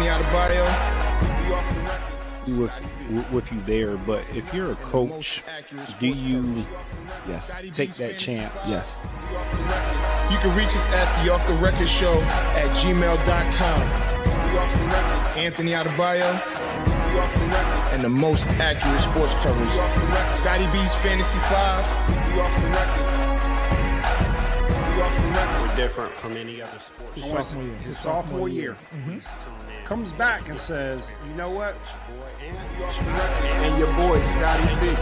Anthony Adebayo. We off the record. With you there, but if you're a coach, do you take that chance? Yes. You can reach us at the Off the Record Show at gmail.com. Anthony Adebayo, and the most accurate sports coverage. Scotty B's Fantasy 5. We're different from any other sport. His sophomore year. Comes back and says, you know what? And your boy, Scotty B.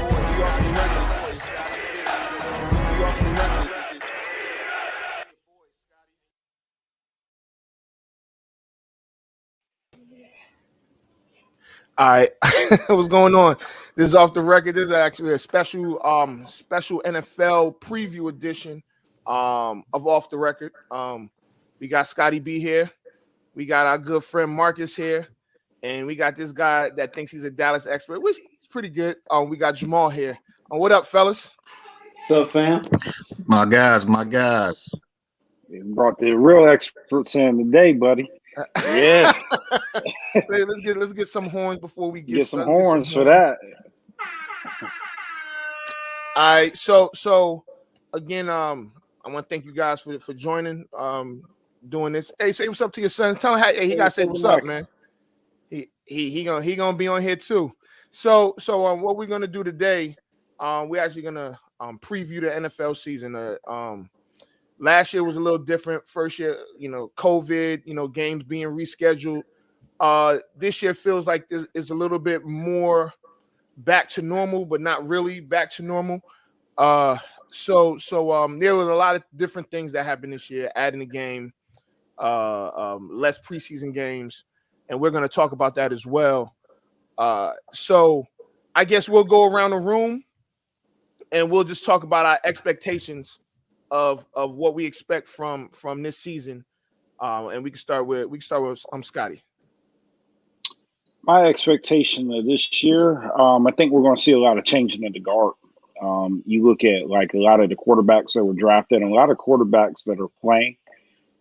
All right, what's going on? This is Off the Record. This is actually a special NFL preview edition of Off the Record. We got Scotty B here. We got our good friend Marcus here. And we got this guy that thinks he's a Dallas expert, which is pretty good. We got Jamal here. What up, fellas? What's up, fam? My guys. You brought the real experts in today, buddy. Yeah. let's get some horns before we get some horns for that. All right, so again, I want to thank you guys for joining, doing this. Hey, say what's up to your son. Tell him he gotta say what's up, man. He gonna be on here too. So what we're gonna do today, we're actually gonna preview the NFL season. Last year was a little different. First year, COVID, games being rescheduled. This year feels like it's a little bit more back to normal, but not really back to normal. So there was a lot of different things that happened this year, adding the game, less preseason games, and we're going to talk about that as well. So I guess we'll go around the room and we'll just talk about our expectations of what we expect from this season. And we can start with Scotty. My expectation of this year, I think we're going to see a lot of changing in the guard. You look at like a lot of the quarterbacks that were drafted and a lot of quarterbacks that are playing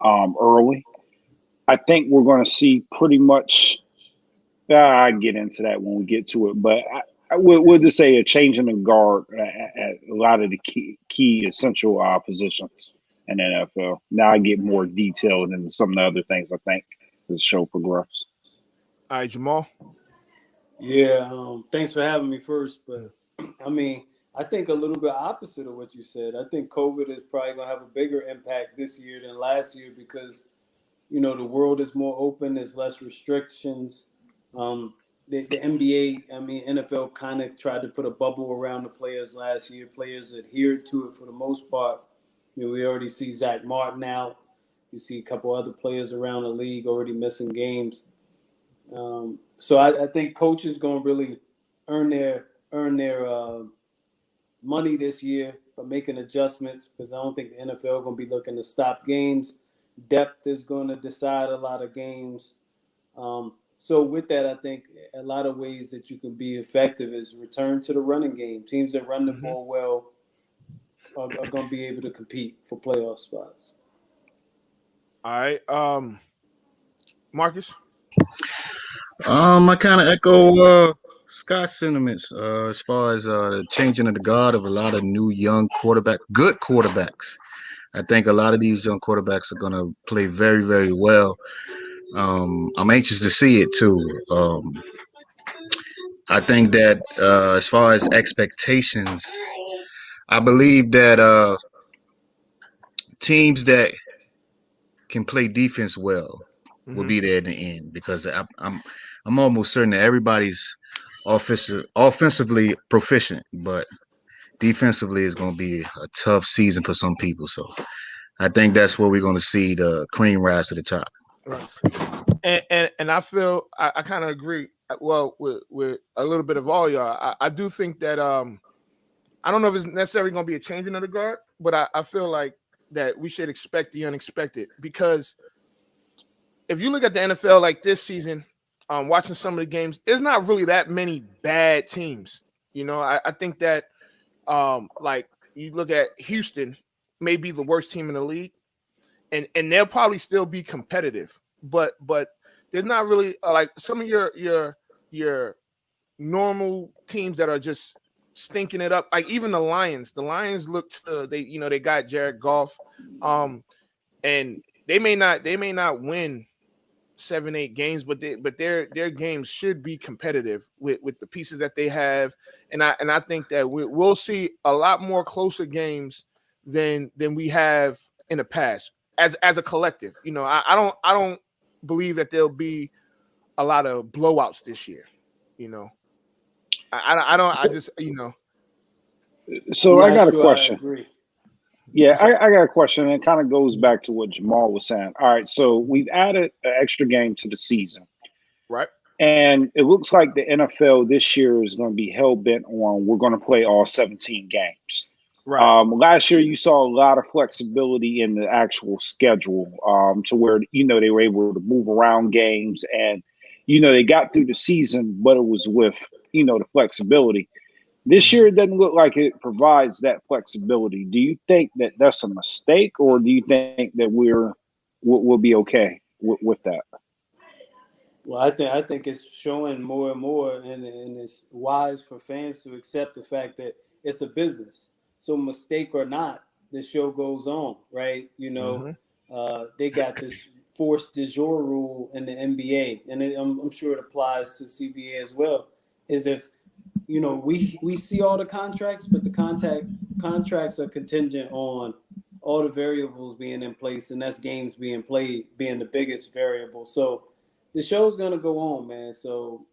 early. I think we're going to see pretty much. I get into that when we get to it, but we'll just say a change in the guard at a lot of the key essential positions in the NFL. Now I get more detailed into some of the other things I think as the show progresses. All right, Jamal. Yeah, thanks for having me first, but I mean, I think a little bit opposite of what you said. I think COVID is probably going to have a bigger impact this year than last year because, the world is more open. There's less restrictions. The NBA, NFL kind of tried to put a bubble around the players last year. Players adhered to it for the most part. We already see Zach Martin out. You see a couple other players around the league already missing games. So I think coaches going to really earn their money this year by making adjustments because I don't think the NFL going to be looking to stop games. Depth is going to decide a lot of games. So with that, I think a lot of ways that you can be effective is return to the running game. Teams that run the ball well are going to be able to compete for playoff spots. All right, Marcus. I kind of echo Scott's sentiments as far as the changing of the guard of a lot of new young good quarterbacks. I think a lot of these young quarterbacks are going to play very, very well. I'm anxious to see it too. I think that as far as expectations, I believe that teams that can play defense well will be there in the end because I'm almost certain that everybody's offensively proficient, but defensively is going to be a tough season for some people. So I think that's where we're going to see the cream rise to the top. Right. And I feel I kind of agree. Well, with a little bit of all y'all, I do think that I don't know if it's necessarily going to be a changing of the guard, but I feel like that we should expect the unexpected because if you look at the NFL like this season, watching some of the games, there's not really that many bad teams. I think that like you look at Houston, may be the worst team in the league, and they'll probably still be competitive. But there's not really like some of your normal teams that are just stinking it up. Like even the Lions. The Lions look to they got Jared Goff, and they may not win 7-8 games, but their games should be competitive with the pieces that they have, and I think that we'll see a lot more closer games than we have in the past as a collective. I don't believe that there'll be a lot of blowouts this year. I just So I got a sure I question. agree. Yeah, I got a question, and it kind of goes back to what Jamal was saying. All right, so we've added an extra game to the season, right. and it looks like the NFL this year is going to be hell bent on we're going to play all 17 games. Right. Last year, you saw a lot of flexibility in the actual schedule, to where they were able to move around games, and they got through the season, but it was with the flexibility. This year, it doesn't look like it provides that flexibility. Do you think that that's a mistake, or do you think that we'll be okay with that? Well, I think it's showing more and more, and it's wise for fans to accept the fact that it's a business. So mistake or not, the show goes on, right? They got this force du jour rule in the NBA, and I'm sure it applies to CBA as well. Is if we see all the contracts, but the contracts are contingent on all the variables being in place, and that's games being played being the biggest variable. So the show's gonna go on, man. So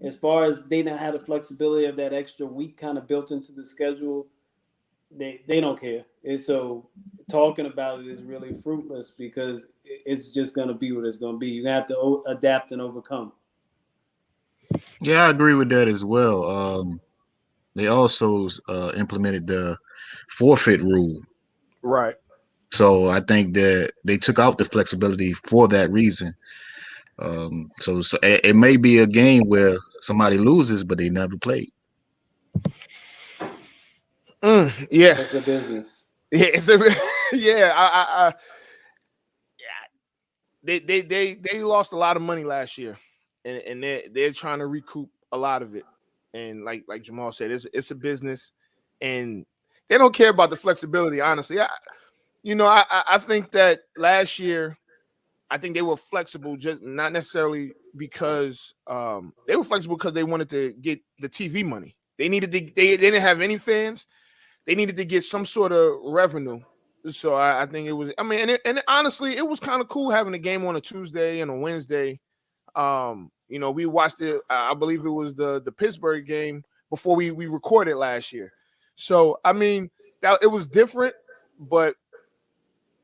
as far as they don't have the flexibility of that extra week kind of built into the schedule, they don't care. And so talking about it is really fruitless because it's just gonna be what it's gonna be. You're gonna have to adapt and overcome. Yeah, I agree with that as well. They also implemented the forfeit rule. Right. So I think that they took out the flexibility for that reason. So it may be a game where somebody loses, but they never played. Yeah. It's a business. Yeah. Yeah. They lost a lot of money last year, and they're trying to recoup a lot of it. And like Jamal said, it's a business, and they don't care about the flexibility. Honestly, I think that last year, I think they were flexible, just not necessarily because they were flexible because they wanted to get the TV money. They didn't have any fans. They needed to get some sort of revenue. So I think it was. I mean, and honestly, it was kind of cool having a game on a Tuesday and a Wednesday. We watched it. I believe it was the Pittsburgh game before we recorded last year. So I mean, it was different, but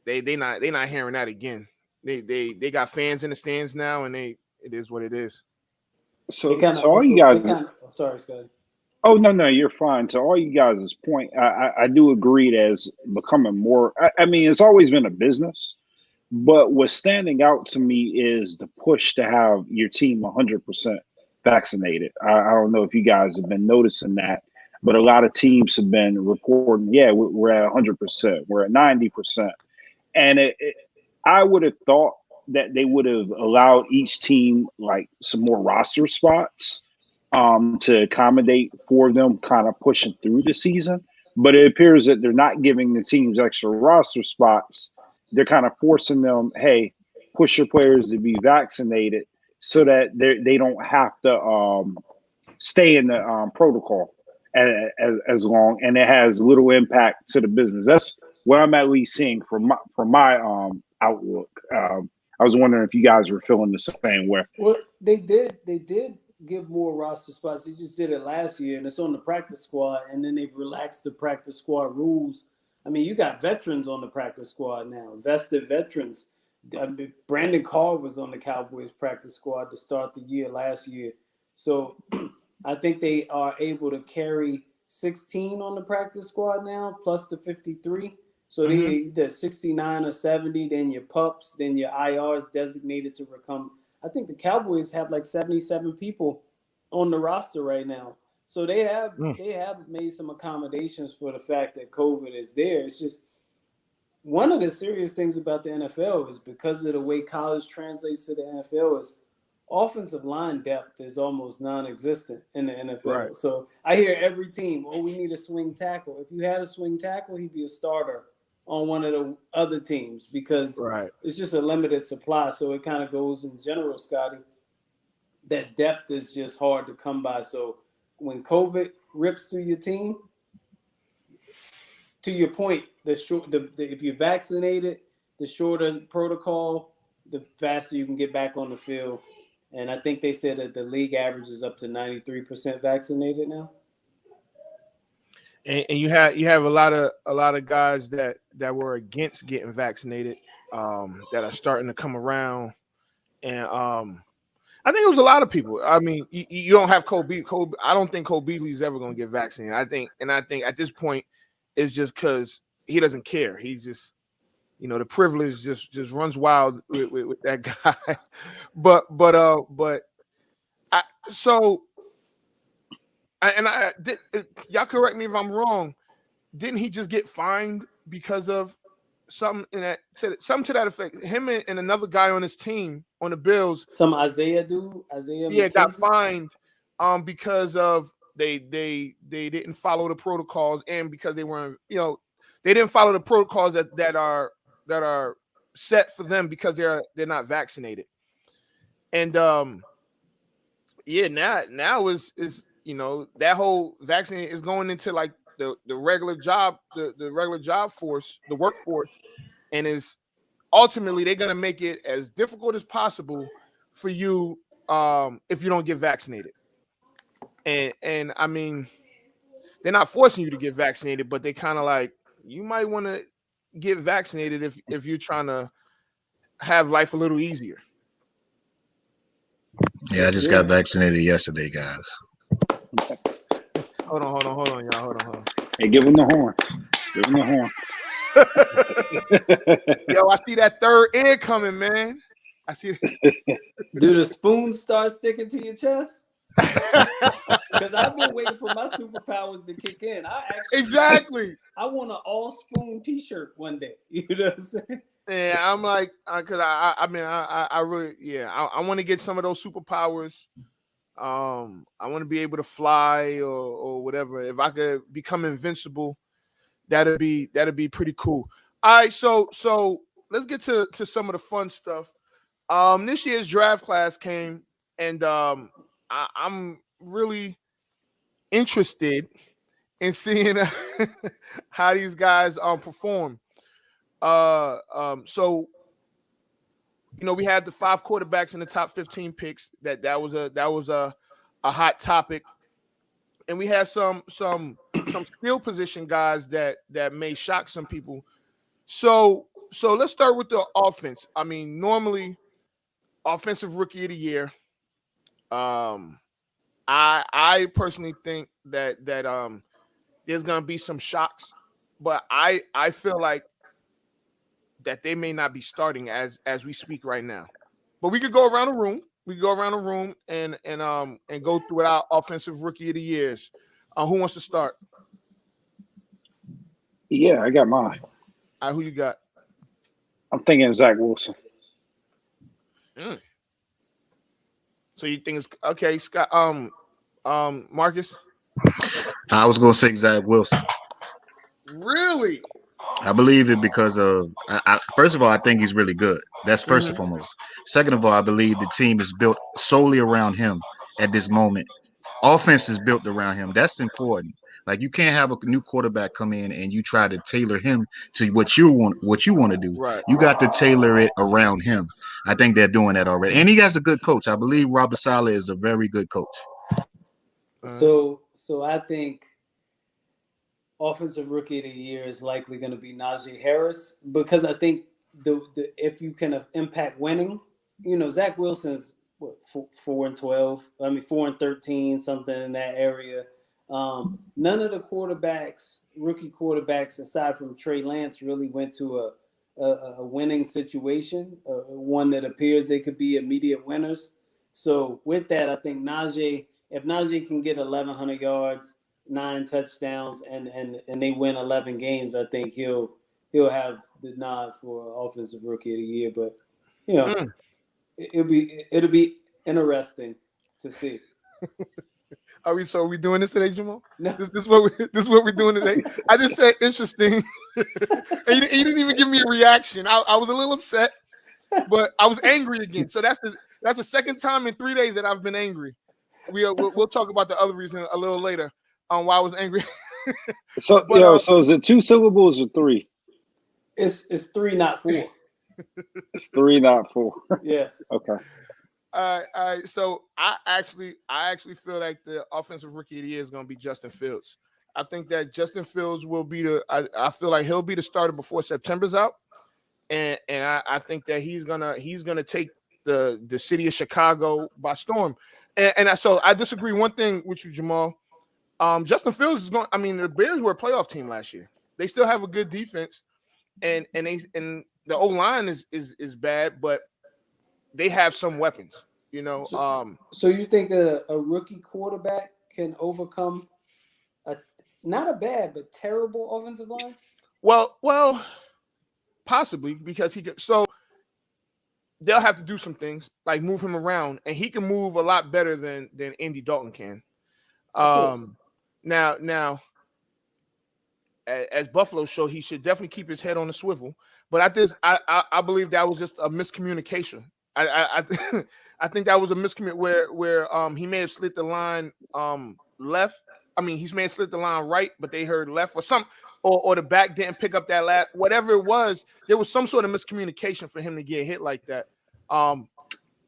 they not hearing that again. They got fans in the stands now, and it is what it is. So all you guys. Sorry, Scotty. Oh no, you're fine. To all you guys' point, I do agree it has becoming more. I mean, it's always been a business, but what's standing out to me is the push to have your team 100% vaccinated. I don't know if you guys have been noticing that, but a lot of teams have been reporting, yeah, we're at 100%, we're at 90%, and I would have thought that they would have allowed each team like some more roster spots, to accommodate for them kind of pushing through the season. But it appears that they're not giving the teams extra roster spots. They're kind of forcing them, hey, push your players to be vaccinated so that they don't have to stay in the protocol as long, and it has little impact to the business. That's what I'm at least seeing from my outlook. I was wondering if you guys were feeling the same way. Well, they did give more roster spots. They just did it last year, and it's on the practice squad, and then they've relaxed the practice squad rules. I mean, you got veterans on the practice squad now, vested veterans. I mean, Brandon Carr was on the Cowboys practice squad to start the year last year. So I think they are able to carry 16 on the practice squad now, plus the 53. So they either 69 or 70, then your pups, then your IRs designated to come. I think the Cowboys have like 77 people on the roster right now. So they have made some accommodations for the fact that COVID is there. It's just one of the serious things about the NFL is because of the way college translates to the NFL is offensive line depth is almost non-existent in the NFL. Right. So I hear every team, we need a swing tackle. If you had a swing tackle, he'd be a starter on one of the other teams because it's just a limited supply. So it kind of goes in general, Scotty, that depth is just hard to come by. So when COVID rips through your team, to your point, if you're vaccinated, the shorter protocol, the faster you can get back on the field. And I think they said that the league average is up to 93% vaccinated now. And you have a lot of guys that were against getting vaccinated that are starting to come around, and I think it was a lot of people. I mean, you don't have Cole Beasley. I don't think Cole Beasley's ever going to get vaccinated. I think at this point it's just because he doesn't care. He's just, the privilege just runs wild with that guy. but y'all correct me if I'm wrong. Didn't he just get fined because of something to that effect? Him and another guy on his team on the Bills. Some Isaiah McKenzie? Got fined because of they didn't follow the protocols, and because they weren't, they didn't follow the protocols that are set for them because they're not vaccinated. And now is that whole vaccine is going into like the regular job, the regular job force, the workforce, and is ultimately they're gonna make it as difficult as possible for you if you don't get vaccinated. And I mean, they're not forcing you to get vaccinated, but they kind of like, you might want to get vaccinated if you're trying to have life a little easier. Yeah, I just got vaccinated yesterday, guys. Hold on, y'all. Hold on. Hey, give them the horns. Give them the horns. Yo, I see that third ear coming, man. I see. Do the spoons start sticking to your chest? Because I've been waiting for my superpowers to kick in. Exactly. I want an all spoon T-shirt one day. You know what I'm saying? Yeah, I'm like, because I really, I want to get some of those superpowers. I want to be able to fly or whatever. If I could become invincible, that'd be pretty cool. All right, so let's get to some of the fun stuff. This year's draft class came, and I'm really interested in seeing how these guys perform. So we had the 5 quarterbacks in the top 15 picks. That was a hot topic, and we had some skill position guys that may shock some people. So let's start with the offense. I mean, normally offensive rookie of the year. I personally think that there's gonna be some shocks, but I feel like that they may not be starting as we speak right now. But we could go around the room. We could go around the room and go through our offensive rookie of the years. Who wants to start? Yeah, I got mine. All right, who you got? I'm thinking Zach Wilson. So you think it's okay, Scott? Marcus? I was gonna say Zach Wilson. Really? I believe it because of first of all, I think he's really good. That's first and foremost. Second of all, I believe the team is built solely around him at this moment. Offense is built around him. That's important. Like, you can't have a new quarterback come in and you try to tailor him to what you want to do. Right. You got to tailor it around him. I think they're doing that already. And he has a good coach. I believe Robert Saleh is a very good coach. So I think offensive rookie of the year is likely going to be Najee Harris, because I think the if you can impact winning, Zach Wilson's 4-12. I mean 4-13, something in that area. None of the rookie quarterbacks, aside from Trey Lance, really went to a winning situation, one that appears they could be immediate winners. So with that, I think if Najee can get 1,100 yards, 9 touchdowns, and they win 11 games, I think he'll he'll have the nod for Offensive Rookie of the Year. But you know, it'll be interesting to see. Are we doing this today, Jamal? No. This is what we're doing today. I just said interesting, and you didn't even give me a reaction. I was a little upset, but I was angry again. So that's the second time in 3 days that I've been angry. We'll talk about the other reason a little later on why I was angry. So so is it 2 syllables or 3? It's 3, not 4. It's 3, not 4. Yes. Okay. All right. So I actually feel like the Offensive Rookie of the Year is going to be Justin Fields. I think that Justin Fields will be I feel like he'll be the starter before September's out, and I think that he's gonna take the city of Chicago by storm. So I disagree one thing with you, Jamal. Justin Fields is going. I mean, the Bears were a playoff team last year. They still have a good defense, and the O line is bad, but they have some weapons, you know. So you think a rookie quarterback can overcome not a bad but terrible offensive line? Well, possibly, because he could. So they'll have to do some things like move him around, and he can move a lot better than Andy Dalton can. Now, as Buffalo showed, he should definitely keep his head on the swivel. But I believe that was just a miscommunication. I think that was a miscommunication where he may have slid the line left. I mean, he may have slid the line right, but they heard left or something, or the back didn't pick up that lap. Whatever it was, there was some sort of miscommunication for him to get hit like that.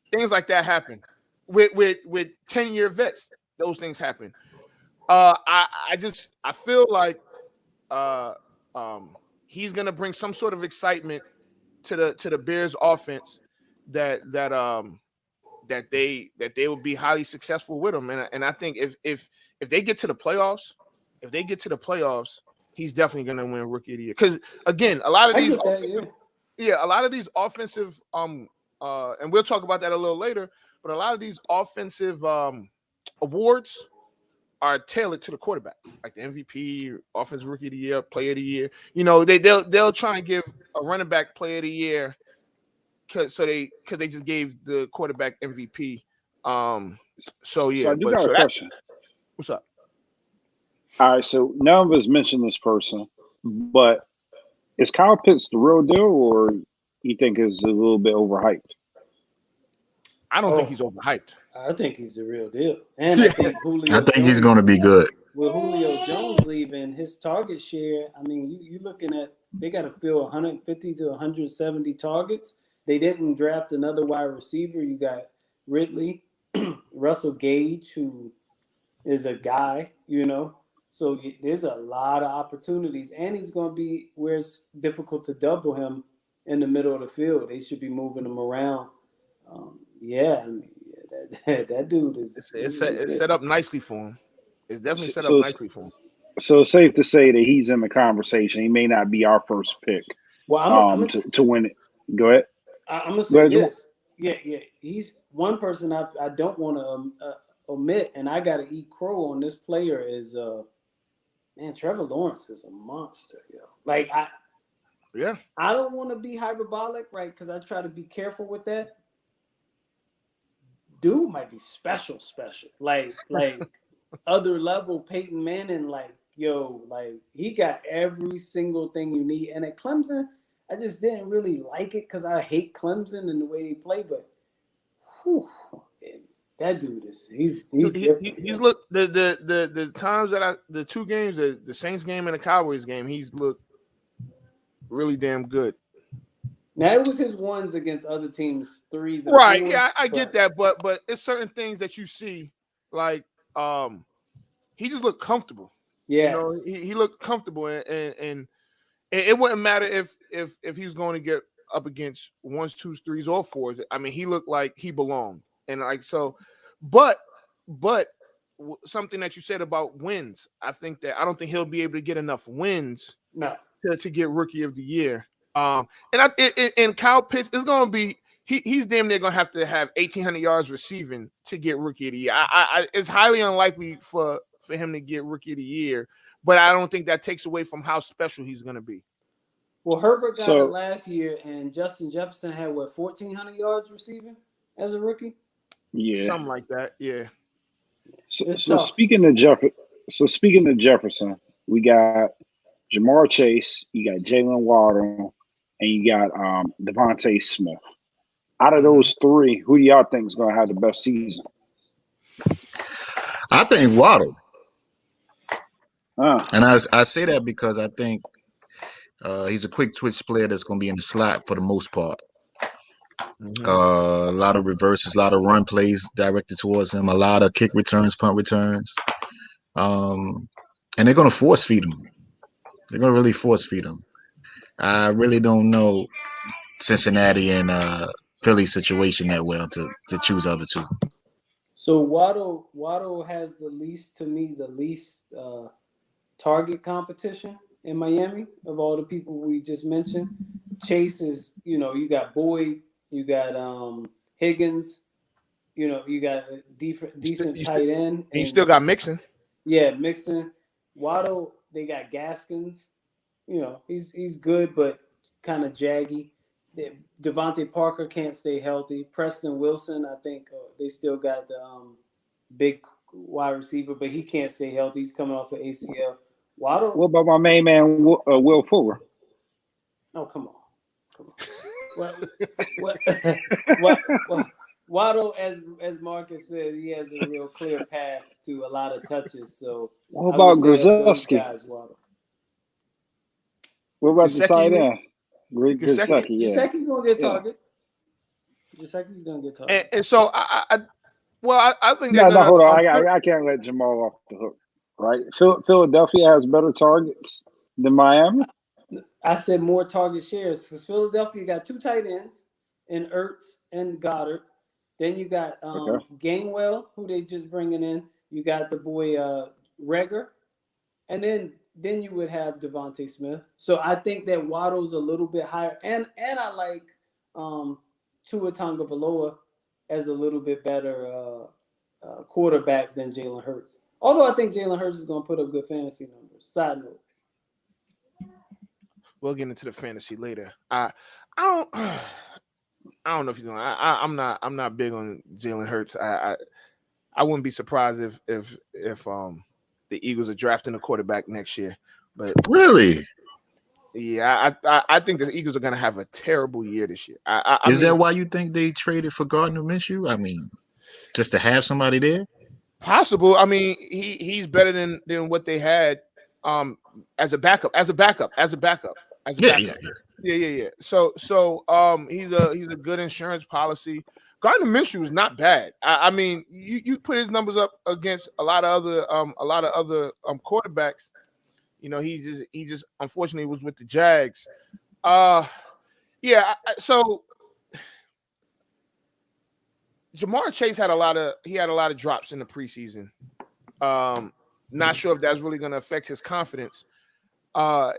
Things like that happen with 10-year vets. Those things happen. I feel like he's gonna bring some sort of excitement to the Bears offense that they will be highly successful with him. And I think if they get to the playoffs, he's definitely gonna win Rookie of the Year. Because again, a lot of these offensive and we'll talk about that a little later, but a lot of these offensive awards are tailored to the quarterback, like the MVP, Offensive Rookie of the Year, Player of the Year. You know, they'll try and give a running back Player of the Year because they just gave the quarterback MVP. So I do got a question. What's up? All right, so none of us mentioned this person, but is Kyle Pitts the real deal, or you think is a little bit overhyped? I don't think he's overhyped. I think he's the real deal, and I think he's going to be good. With Julio Jones leaving, his target share. I mean, you looking at they got to fill 150 to 170 targets. They didn't draft another wide receiver. You got Ridley, Russell Gage, who is a guy, you know. So there's a lot of opportunities, and he's going to be where it's difficult to double him in the middle of the field. They should be moving him around. That dude is. It's set up nicely for him. It's definitely set up nicely for him. So it's safe to say that he's in the conversation. He may not be our first pick. Well, to win it. Go ahead. I'm gonna say this. Yeah. He's one person I don't want to omit, and I got to eat crow on this player is Trevor Lawrence is a monster, yo. Like I don't want to be hyperbolic, right? Because I try to be careful with that. Dude might be special, like other level Peyton Manning, like he got every single thing you need. And at Clemson, I just didn't really like it because I hate Clemson and the way they play. But that dude he's different. He's looked the times that the 2 games, the Saints game and the Cowboys game, he's looked really damn good. Now it was his ones against other teams, 3s and 4s. Right, yeah, I get that, but it's certain things that you see, like he just looked comfortable. Yeah, you know, he looked comfortable, and it wouldn't matter if he was going to get up against 1s, 2s, 3s, or 4s. I mean, he looked like he belonged, and like so. But something that you said about wins, I don't think he'll be able to get enough wins to get Rookie of the Year. And Kyle Pitts is going to be he's damn near going to have 1,800 yards receiving to get Rookie of the Year. It's highly unlikely for him to get Rookie of the Year, but I don't think that takes away from how special he's going to be. Well, Herbert got it So last year, and Justin Jefferson had 1,400 yards receiving as a rookie. yeah. Something like that. Yeah. So, It's so tough. speaking of Jefferson, we got Jamar Chase, you got Jalen Waddle, and you got Devontae Smith. Out of those three, who do y'all think is going to have the best season? I think Waddle, Uh, and I say that because I think he's a quick twitch player that's going to be in the slot for the most part. A lot of reverses, a lot of run plays directed towards him, a lot of kick returns, punt returns, and they're going to force feed him. They're going to really force feed him. I really don't know Cincinnati and Philly situation that well to choose the other two. So Waddle has the least target competition in Miami of all the people we just mentioned. Chase is, you got Boyd, you got Higgins, you got a decent tight end. And you still got Mixon. Yeah, Mixon. Waddle, they got Gaskins. He's good, but kind of jaggy. Devontae Parker can't stay healthy. Preston Wilson, I think they still got the big wide receiver, but he can't stay healthy. He's coming off an ACL. Waddle. what about my main man, Will Fuller? Oh, come on. What? Waddle, as Marcus said, he has a real clear path to a lot of touches. So What about Grzelski? Waddle. What about the tight end? Gesicki, yeah. Gesicki's gonna get targets. Gesicki's gonna get targets. And so I think No, hold on. I can't let Jamal off the hook. Right? Philadelphia has better targets than Miami. I said more target shares because Philadelphia got two tight ends in Ertz and Goddard. Then you got Gainwell, who they just bringing in. You got the boy Reagor, and then you would have Devontae Smith. So I think that Waddle's a little bit higher, and I like Tua Tagovailoa as a little bit better quarterback than Jalen Hurts. Although I think Jalen Hurts is going to put up good fantasy numbers. Side note. We'll get into the fantasy later. I don't know if you know. I'm not big on Jalen Hurts. I wouldn't be surprised if the Eagles are drafting a quarterback next year. But Really? Yeah, I think the Eagles are going to have a terrible year this year. Is that why you think they traded for Gardner Minshew? I mean, just to have somebody there? Possible. I mean, he's better than what they had as a backup. Yeah. So he's a good insurance policy. Gardner Minshew is not bad. I mean, you put his numbers up against a lot of other quarterbacks. He just unfortunately was with the Jags. So Jamar Chase had a lot of drops in the preseason. Not sure if that's really going to affect his confidence. I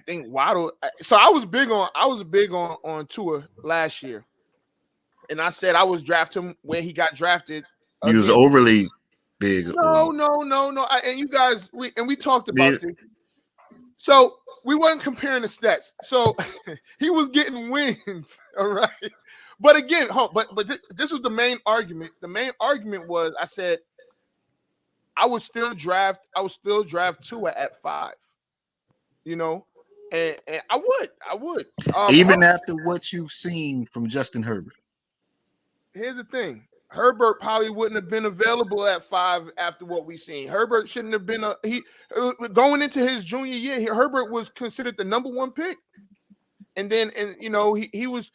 think Waddle. So I was big on Tua last year, and I said I was draft him when he got drafted. He was overly big. No. And you guys, we talked about this. So we weren't comparing the stats. So he was getting wins, all right. But again, this was the main argument. The main argument was I said I would still draft Tua at 5. And I would. Even after what you've seen from Justin Herbert. Here's the thing. Herbert probably wouldn't have been available at 5 after what we've seen. Herbert shouldn't have been going into his junior year. Herbert was considered the number 1 pick, and then he was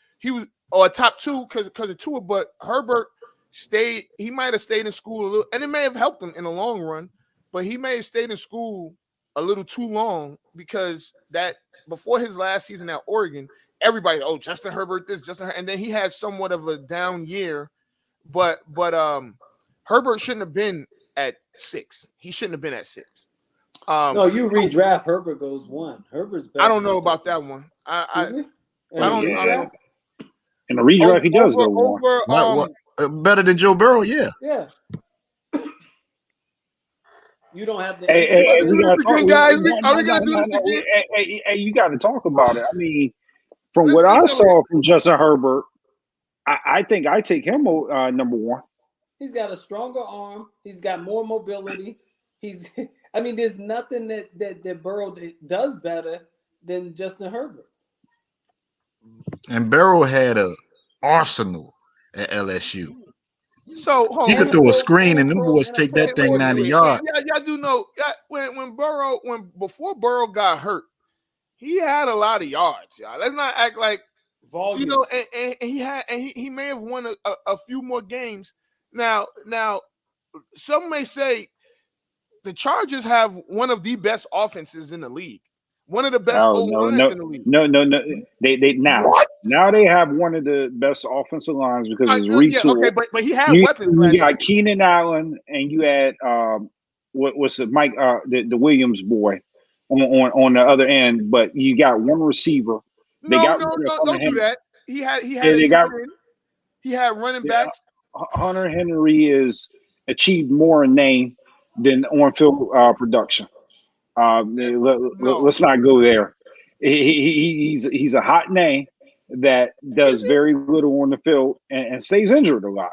a top 2 because of Tua. But Herbert stayed. He might have stayed in school a little, and it may have helped him in the long run. But he may have stayed in school a little too long because that before his last season at Oregon, everybody, Justin Herbert, and then he had somewhat of a down year. But Herbert shouldn't have been at 6. He shouldn't have been at 6. No, you redraft. Herbert goes 1. Herbert's better. I don't know about that one. I don't know. In the redraft, he does go 1. Better than Joe Burrow, yeah. Yeah. You don't have the. Hey, we this gotta talk. again, guys. Are we gonna do this again? Hey, you got to talk about it. I mean, from Let's what I do it. saw from Justin Herbert, I think I take him number one. He's got a stronger arm. He's got more mobility. I mean, there's nothing that Burrow does better than Justin Herbert. And Burrow had a arsenal at LSU. So hold He on. could throw a screen and them boys and a take pro that thing 90 yards. Y'all do know before Burrow got hurt, he had a lot of yards. Y'all. Let's not act like volume. You know, and he may have won a few more games. Now, some may say the Chargers have one of the best offenses in the league, one of the best O-lines in the league. No. They now they have one of the best offensive lines because it's retooled. Yeah, okay, but he had weapons. You got Keenan Allen, and you had what's the Mike the Williams boy on the other end, but you got one receiver. Don't do that. He had running backs. Hunter Henry is achieved more in name than on-field production. Let's not go there. He's a hot name that does very little on the field and stays injured a lot.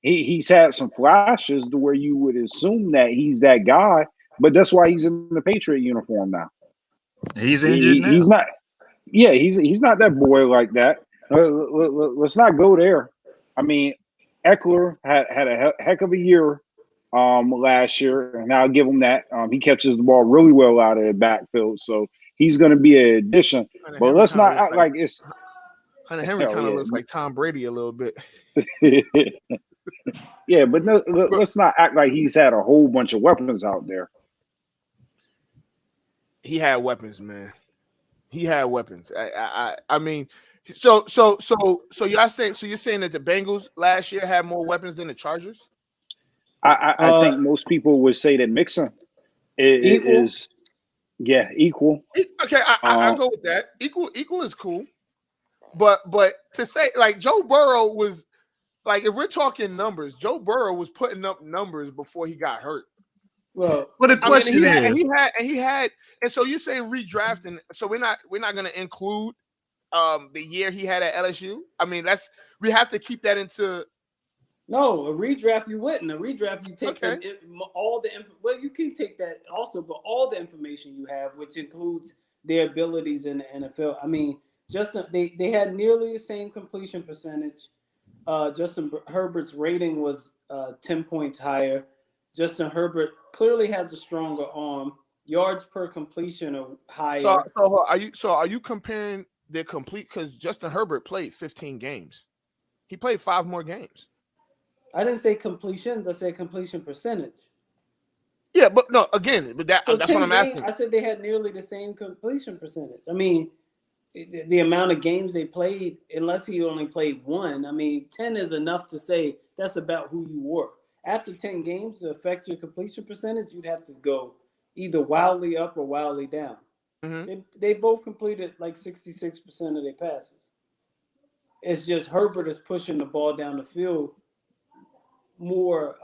He's had some flashes to where you would assume that he's that guy, but that's why he's in the Patriot uniform now. He's injured now. He's not. Yeah, he's not that boy like that. Let's not go there. I mean, Eckler had a heck of a year last year, and I'll give him that. He catches the ball really well out of the backfield, so he's going to be an addition. But let's not act like it's Hunter Henry kind of looks like Tom Brady a little bit. Yeah, but let's not act like he's had a whole bunch of weapons out there. He had weapons, man. He had weapons. I mean, so you're saying that the Bengals last year had more weapons than the Chargers? I think most people would say that Mixon is equal. Okay, I go with that. Equal is cool, but to say like Joe Burrow was like, if we're talking numbers, Joe Burrow was putting up numbers before he got hurt. Well, the question is, and so you're saying redrafting. So we're not going to include the year he had at LSU. I mean, we have to keep that into. No, a redraft you wouldn't. A redraft you take all the well, you can take that also, but all the information you have, which includes their abilities in the NFL. I mean, they had nearly the same completion percentage. Justin Herbert's rating was 10 points higher. Justin Herbert clearly has a stronger arm. Yards per completion are higher. So are you comparing the complete? Because Justin Herbert played 15 games. He played 5 more games. I didn't say completions. I said completion percentage. Yeah, but no. Again, but that's what I'm asking. I said they had nearly the same completion percentage. I mean, the amount of games they played, unless he only played 1. I mean, 10 is enough to say that's about who you were. After 10 games to affect your completion percentage, you'd have to go either wildly up or wildly down. Mm-hmm. They both completed like 66% of their passes. It's just Herbert is pushing the ball down the field more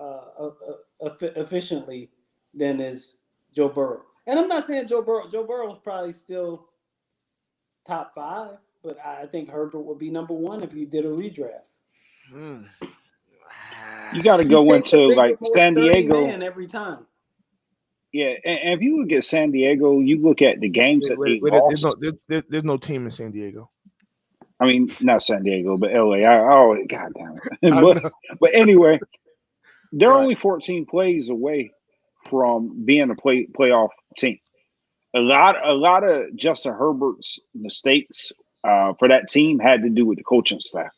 efficiently than is Joe Burrow. And I'm not saying Joe Burrow is probably still top 5, but I think Herbert would be number 1 if you did a redraft. You got to go into like San Diego every time. Yeah, and if you look at San Diego, you look at the games that they lost. There's no team in San Diego. I mean, not San Diego, but LA. God damn it. but anyway, they're only 14 plays away from being a playoff team. A lot of Justin Herbert's mistakes for that team had to do with the coaching staff.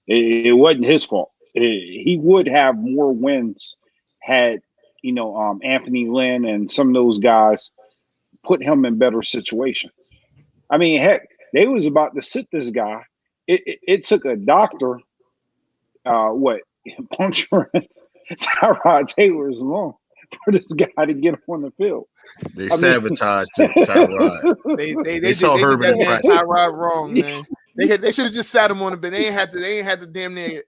It wasn't his fault. He would have more wins had Anthony Lynn and some of those guys put him in better situation. I mean, heck, they was about to sit this guy. It took a doctor, puncturing Tyrod Taylor's lung for this guy to get him on the field. They sabotaged Tyrod. They saw Herbert in practice. Tyrod wrong, man. They should have just sat him on the bench. They ain't had to damn near.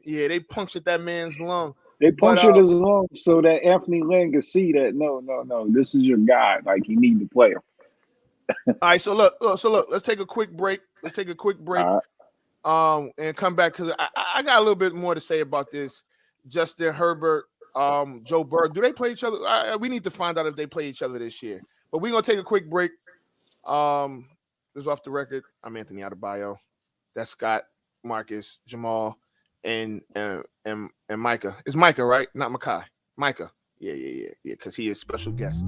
They punctured that man's lung. They But punctured his lung so that Anthony Lynn could see that no, this is your guy. Like, you need to play him. all right, so look, let's take a quick break. And come back because I got a little bit more to say about this. Justin Herbert, Joe Burrow. Do they play each other? We need to find out if they play each other this year. But we're gonna take a quick break. This is Off the Record. I'm Anthony Adebayo. That's Scott, Marcus, Jamal, and Micah. It's Micah, right? Not Makai. Micah. Yeah. Because he is special guest.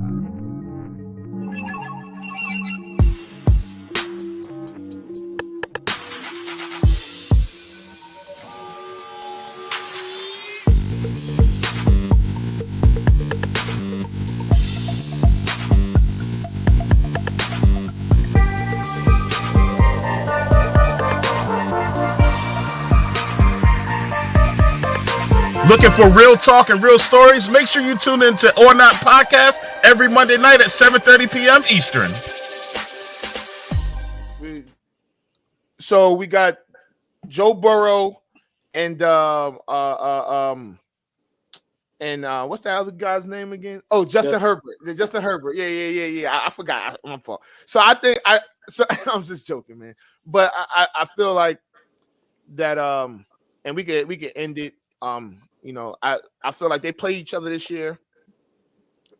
Looking for real talk and real stories? Make sure you tune in to Or Not Podcast every Monday night at 7:30 p.m. Eastern. So we got Joe Burrow and what's the other guy's name again? Oh, Justin Herbert. Justin Herbert. Yeah. I forgot. My fault. So I'm just joking, man. But I feel like that and we could end it. I feel like they play each other this year,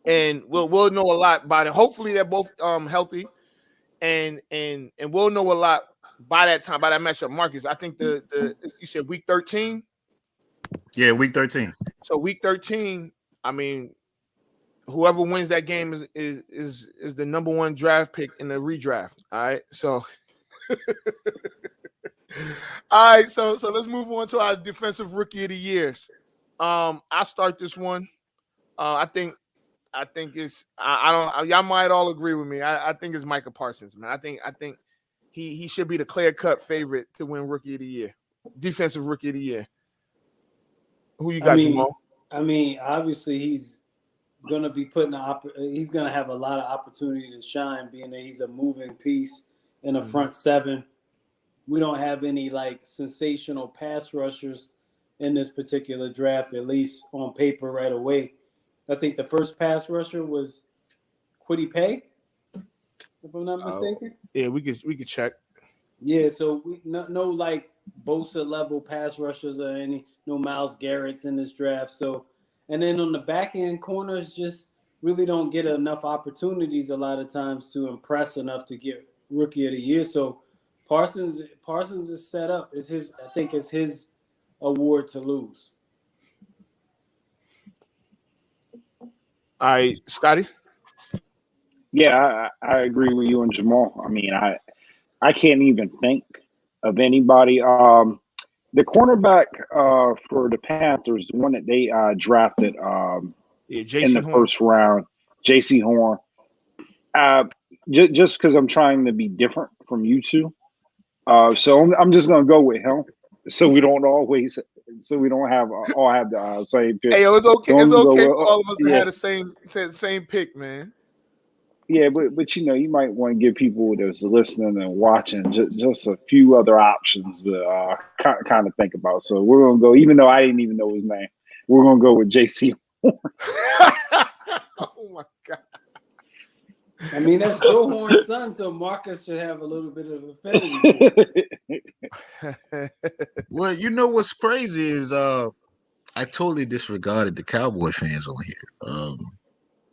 and we'll know a lot by it. Hopefully they're both healthy, and we'll know a lot by that time, by that matchup. Marcus, I think you said week 13. Yeah, week 13. So week 13, I mean, whoever wins that game is the number one draft pick in the redraft. All right, so. All right, so let's move on to our defensive rookie of the years. I start this one. I think it's y'all might all agree with me. I think it's Micah Parsons, man. I think he should be the clear-cut favorite to win rookie of the year, defensive rookie of the year. Who you got, Jamal? I mean, obviously he's gonna be he's gonna have a lot of opportunity to shine, being that he's a moving piece in the front seven. We don't have any like sensational pass rushers in this particular draft, at least on paper right away. I think the first pass rusher was Kwity Paye, if I'm not mistaken. Yeah, we could check. Yeah, so no like Bosa level pass rushers or no Myles Garrett's in this draft. So, and then on the back end, corners just really don't get enough opportunities a lot of times to impress enough to get rookie of the year. So Parsons is set up. I think it's his award to lose. All right, Scotty. Yeah, I agree with you and Jamal. I mean, I can't even think of anybody. The cornerback for the Panthers, the one that they drafted in the first round, J.C. Horn. Just because I'm trying to be different from you two, so I'm just gonna go with him. So we don't all have the same pick. Hey, it's okay. So it's okay. All of us had the same pick, man. Yeah, but you might want to give people that's listening and watching just a few other options to kind of think about. So we're gonna go, even though I didn't even know his name, we're gonna go with JC. Oh my God. I mean, that's Joe Horn's son, so Marcus should have a little bit of affinity. Well, you know what's crazy is I totally disregarded the Cowboy fans on here.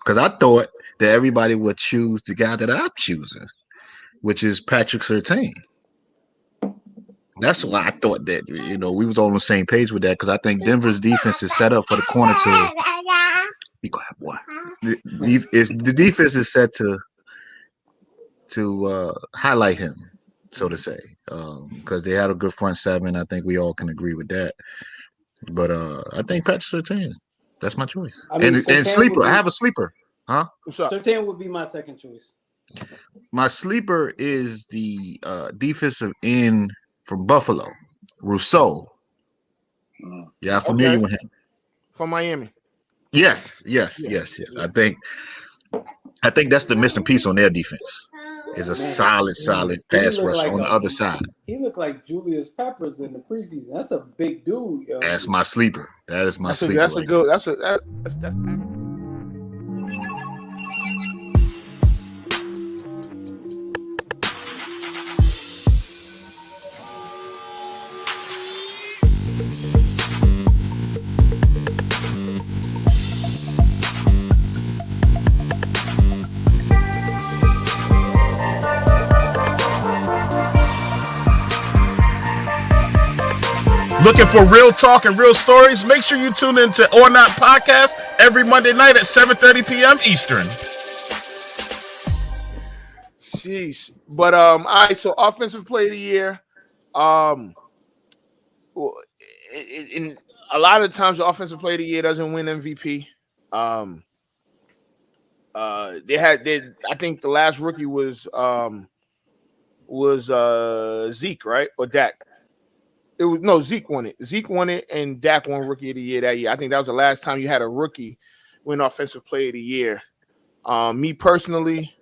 Because I thought that everybody would choose the guy that I'm choosing, which is Patrick Surtain. That's why I thought that, we was all on the same page with that, because I think Denver's defense is set up for the corner to be quiet, boy. The defense is set to highlight him, so to say, because they had a good front seven. I think we all can agree with that. But I think Patrick Surtain. That's my choice. I mean, and sleeper. I have a sleeper. Huh? Surtain would be my second choice. My sleeper is the defensive end from Buffalo, Rousseau. Yeah, I'm familiar with him. From Miami. Yes. I think that's the missing piece on their defense. is a Man, solid he pass looked rusher like on the other side. he looked like Julius Peppers in the preseason. That's a big dude, yo. That's my sleeper. That is my sleeper. That's a good. That's Looking for real talk and real stories? Make sure you tune in to Or Not Podcast every Monday night at 7:30 p.m. Eastern. Jeez. But all right, so offensive player of the year. In a lot of times the offensive player of the year doesn't win MVP. I think the last rookie was Zeke, right? Or Dak. Zeke won it. Zeke won it, and Dak won Rookie of the Year that year. I think that was the last time you had a rookie win Offensive Player of the Year. Me personally,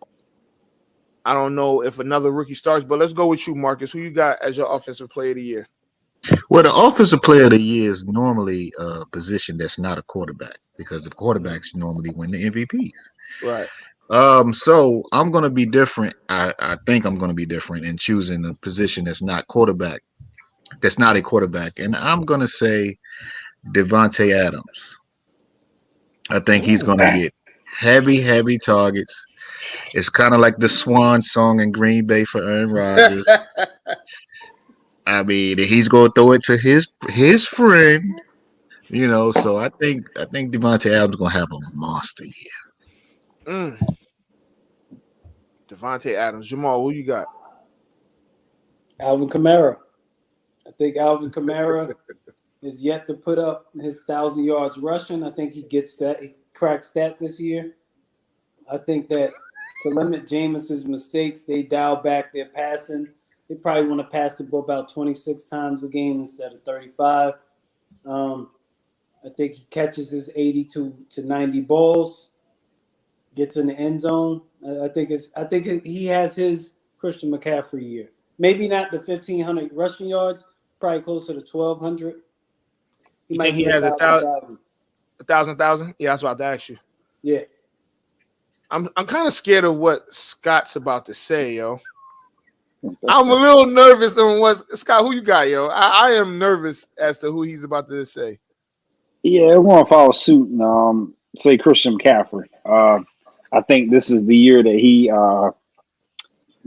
I don't know if another rookie starts, but let's go with you, Marcus. Who you got as your Offensive Player of the Year? Well, the Offensive Player of the Year is normally a position that's not a quarterback because the quarterbacks normally win the MVPs. Right. So I'm going to be different. I think I'm going to be different in choosing a position that's not quarterback. That's not a quarterback, and I'm going to say Devontae Adams. I think he's going to get heavy targets. It's kind of like the swan song in Green Bay for Aaron Rodgers. I mean, he's going to throw it to his friend, So I think Devontae Adams is going to have a monster year. Devontae Adams. Jamal, who you got? Alvin Kamara. I think Alvin Kamara is yet to put up his 1,000 yards rushing. I think he gets that. He cracks that this year. I think that to limit Jameis's mistakes, they dial back their passing. They probably want to pass the ball about 26 times a game instead of 35. I think he catches his 80 to 90 balls, gets in the end zone. I think he has his Christian McCaffrey year. Maybe not the 1,500 rushing yards, probably closer to 1,200. You think he has 1,000? 1,000? Yeah, that's what I was about to ask you. Yeah. I'm kind of scared of what Scott's about to say, yo. I'm a little nervous on what Scott. Who you got, yo? I am nervous as to who he's about to say. Yeah, I want to follow suit and say Christian McCaffrey. I think this is the year that he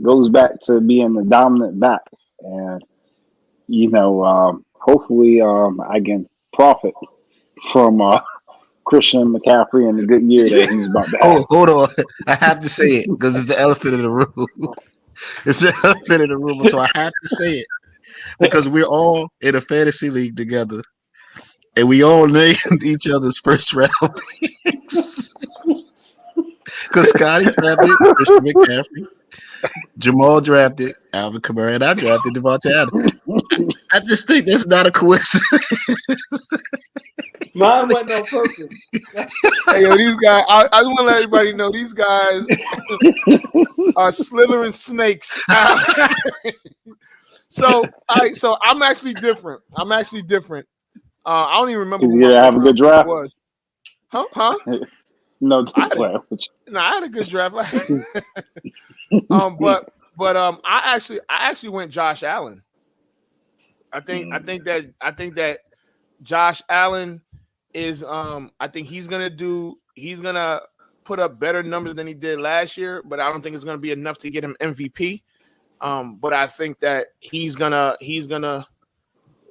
goes back to being the dominant back, and hopefully I can profit from Christian McCaffrey and the good year that he's about to have. Oh, hold on. I have to say it because it's the elephant in the room. It's the elephant in the room, so I have to say it because we're all in a fantasy league together, and we all named each other's first round picks. Because Scotty drafted Christian McCaffrey, Jamal drafted Alvin Kamara, and I drafted Devontae Adams. I just think that's not a coincidence. Mine wasn't on purpose. Hey, yo, these guys, I just want to let everybody know these guys are slithering snakes. So I'm actually different. I don't even remember. You have a good draft? Was. Huh? No, I had a good draft. But I actually went Josh Allen. I think that Josh Allen is I think he's gonna put up better numbers than he did last year, but I don't think it's gonna be enough to get him MVP. But I think that he's gonna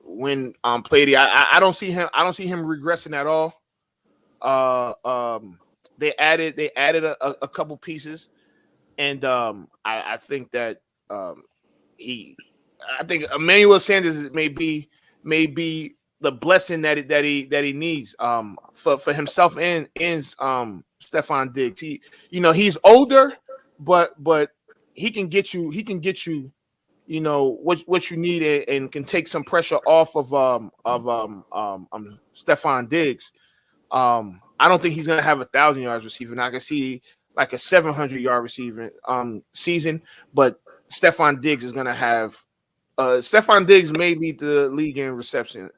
win play the I don't see him regressing at all. They added a couple pieces, and I think that I think Emmanuel Sanders may be the blessing that he needs for himself and Stephon Diggs. He's older, but he can get you what you need and can take some pressure off of Stephon Diggs. I don't think he's gonna have 1,000 yards receiving. I can see like a 700-yard receiving season, but Stephon Diggs is gonna have. Stephon Diggs may lead the league in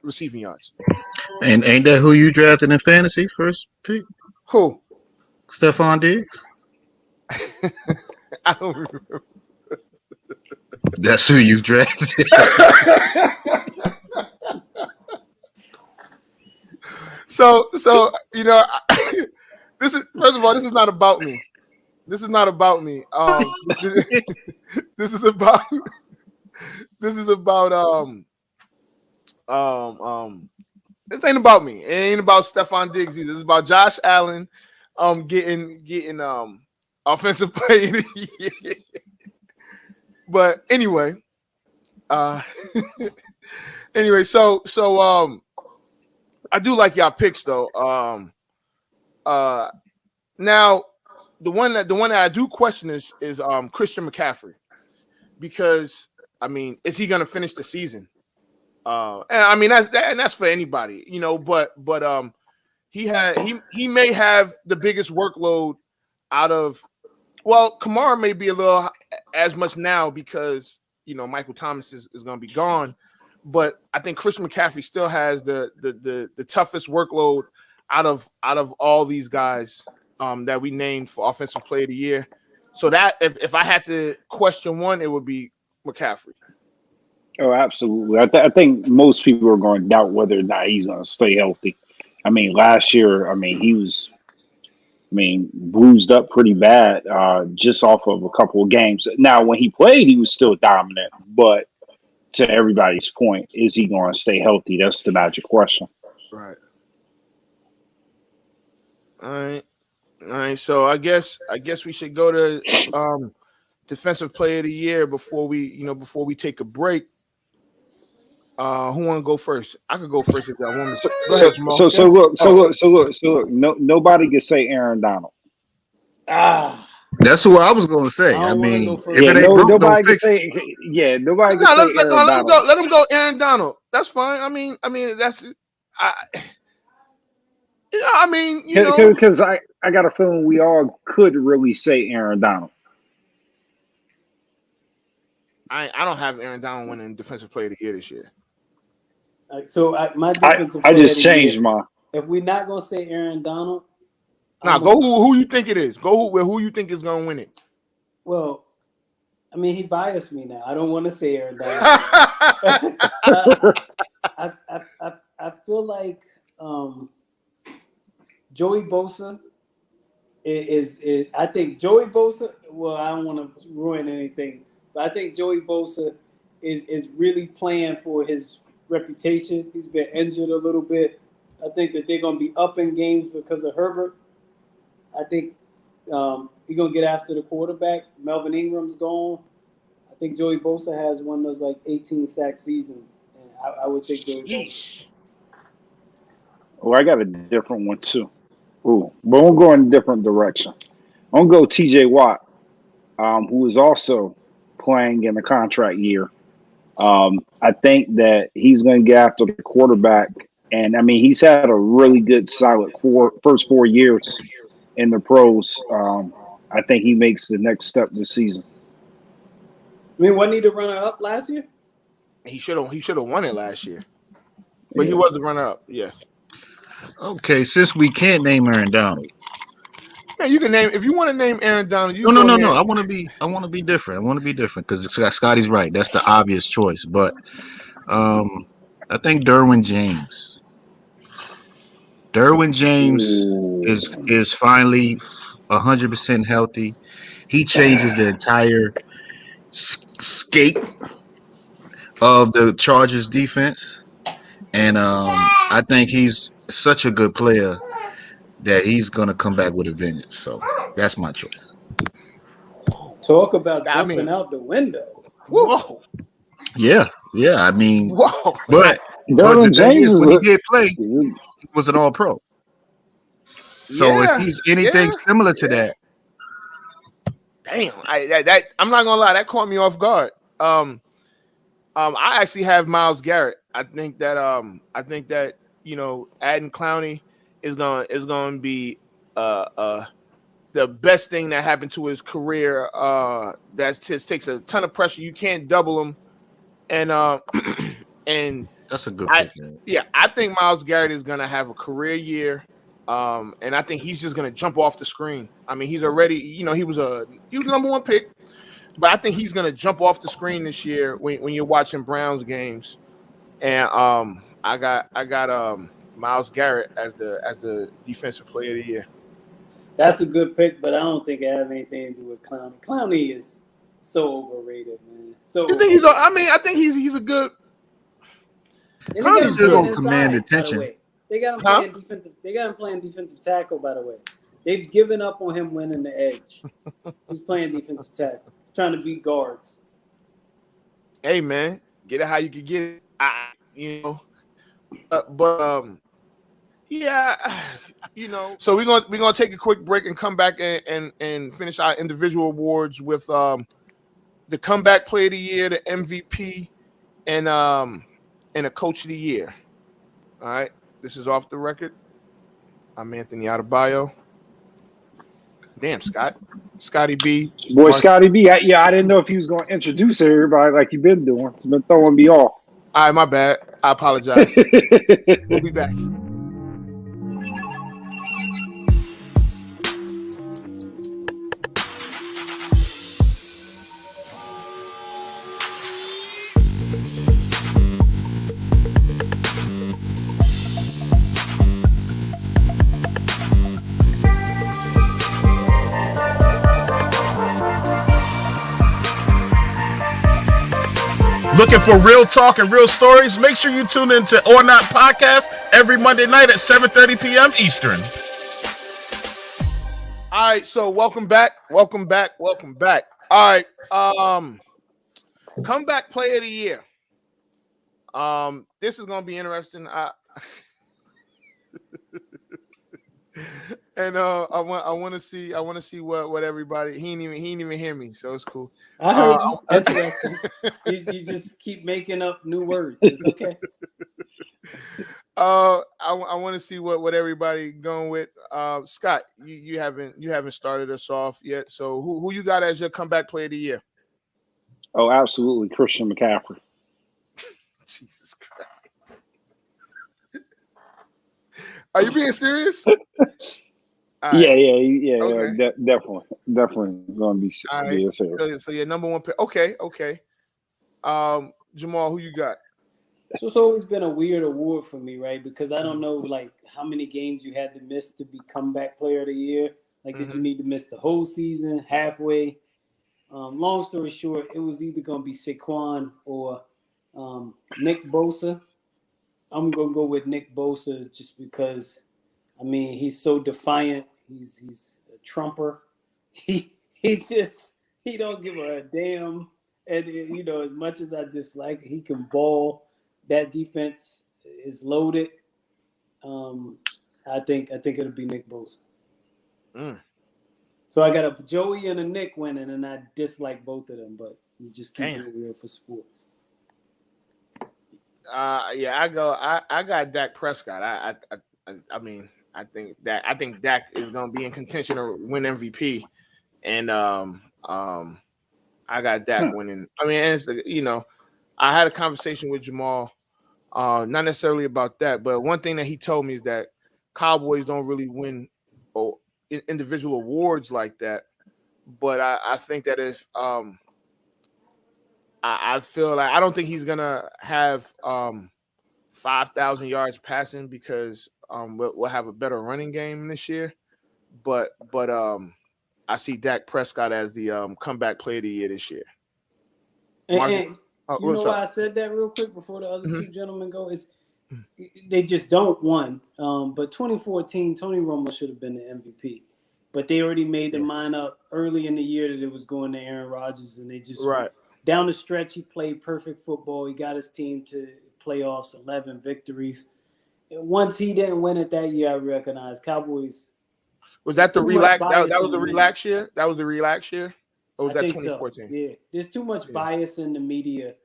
receiving yards. And ain't that who you drafted in fantasy first pick? Who? Stephon Diggs. I don't remember. That's who you drafted. So you know, this is first of all, this is not about me. This is not about me. This is about. This is about This ain't about me. It ain't about Stephon Diggs either. This is about Josh Allen getting offensive player of the year. But anyway, so I do like y'all picks though. Now the one that I do question is Christian McCaffrey, because I mean, is he gonna finish the season? And I mean that's for anybody, you know. But he may have the biggest workload out of. Well, Kamara may be a little as much now because you know Michael Thomas is going to be gone, but I think Christian McCaffrey still has the toughest workload out of all these guys that we named for Offensive Player of the Year. So that if I had to question one, it would be McCaffrey. Oh, absolutely. I think most people are going to doubt whether or not he's going to stay healthy. I mean, last year, he was. Bruised up pretty bad just off of a couple of games. Now, when he played, he was still dominant. But to everybody's point, is he going to stay healthy? That's the magic question. Right. All right. So I guess we should go to Defensive Player of the Year before we take a break. Who want to go first? I could go first if y'all want me to. Go ahead, Jamal. So look. Nobody can say Aaron Donald. That's who I was going to say. I mean, if it ain't broke, nobody don't fix can it. say. Yeah, nobody can say Aaron Donald. Let him go, Aaron Donald. That's fine. I mean, that's. Because I got a feeling we all could really say Aaron Donald. I don't have Aaron Donald winning Defensive Player of the Year this year. So my defensive I player just of the changed year, mine. If we're not gonna say Aaron Donald, go who you think it is. Go who you think is gonna win it. Well, I mean, he biased me now. I don't want to say Aaron Donald. I feel like Joey Bosa is. I think Joey Bosa. Well, I don't want to ruin anything, but I think Joey Bosa is really playing for his reputation. He's been injured a little bit. I think that they're going to be up in games because of Herbert. I think he's going to get after the quarterback. Melvin Ingram's gone. I think Joey Bosa has one of those like 18 sack seasons. And I would take Joey Bosa. Oh, I got a different one too. Ooh, but we'll go in a different direction. I'm going to go TJ Watt, who is also playing in a contract year. I think that he's going to get after the quarterback. And, he's had a really good, solid first 4 years in the pros. I think he makes the next step this season. Wasn't he the runner-up last year? He should have won it last year. But he was the runner-up, yes. Okay, since we can't name Aaron Donald. Yeah, you can name if you want to name Aaron Donald. No. I want to be different. I want to be different because Scotty's right. That's the obvious choice. But I think Derwin James. Derwin James is finally 100% healthy. He changes the entire scape of the Chargers defense, and I think he's such a good player that he's gonna come back with a vengeance. So that's my choice. Talk about jumping out the window. Whoa. Yeah. Whoa. But the thing is, when he did play, he was an All-Pro. So if he's anything similar to that, damn, I'm not gonna lie, that caught me off guard. I actually have Myles Garrett. I think that adding Clowney is going to be the best thing that happened to his career. That just takes a ton of pressure. You can't double him, and and That's a good pick, man. Yeah, I think Myles Garrett is gonna have a career year. And I think he's just gonna jump off the screen. I mean, he's already, he was the number one pick, but I think he's gonna jump off the screen this year when you're watching Browns games. And I got Myles Garrett as the defensive player of the year. That's a good pick, but I don't think it has anything to do with Clowney. Clowney is so overrated, man. So you think I think he's a good. Clowney's gonna command attention. They got him playing defensive. They got him playing defensive tackle. By the way, they've given up on him winning the edge. He's playing defensive tackle, trying to beat guards. Hey man, get it how you can get it. So we're gonna take a quick break and come back and finish our individual awards with the comeback player of the year, the MVP, and a coach of the year. All right. This is Off the Record. I'm Anthony Adebayo. Damn, Scotty B. Boy, Scotty B. I didn't know if he was going to introduce everybody like you've been doing. It's been throwing me off. All right, my bad. I apologize. We'll be back. Looking for real talk and real stories? Make sure you tune in to Or Not Podcast every Monday night at 7:30 p.m. Eastern. All right, so welcome back. All right, comeback player of the year. This is gonna be interesting. And I want to see what everybody. He didn't even hear me, so it's cool. I heard you. Interesting. You just keep making up new words. It's okay. I want to see what everybody going with. Scott, you haven't started us off yet. So who you got as your comeback player of the year? Oh, absolutely, Christian McCaffrey. Jesus Christ. Are you being serious? Right. Yeah. Okay. Definitely going to be serious. So your number one pick. Okay. Jamal, who you got? So it's always been a weird award for me, right? Because I don't know like how many games you had to miss to be comeback player of the year. Like, did you need to miss the whole season, halfway? Long story short, it was either going to be Saquon or Nick Bosa. I'm going to go with Nick Bosa just because, I mean, he's so defiant. He's a trumper. He don't give a damn. And, as much as I dislike it, he can ball. That defense is loaded. I think it'll be Nick Bosa. So I got a Joey and a Nick winning, and I dislike both of them, but you just keep it real for sports. I got Dak Prescott. I mean, I think Dak is gonna be in contention to win MVP, and I got Dak winning. I mean, it's I had a conversation with Jamal, not necessarily about that, but one thing that he told me is that Cowboys don't really win individual awards like that. But I think that if I feel like I don't think he's gonna have 5,000 yards passing because we'll have a better running game this year. But I see Dak Prescott as the comeback player of the year this year. And you know why I said that real quick before the other two gentlemen go? Is they just don't won. But 2014, Tony Romo should have been the MVP. But they already made their mind up early in the year that it was going to Aaron Rodgers, and they just down the stretch, he played perfect football. He got his team to playoffs, 11 victories. And once he didn't win it that year, I recognized Cowboys. Was that the relax? That was the relax year? That was the relax year? Or was that 2014? So. Yeah. There's too much bias in the media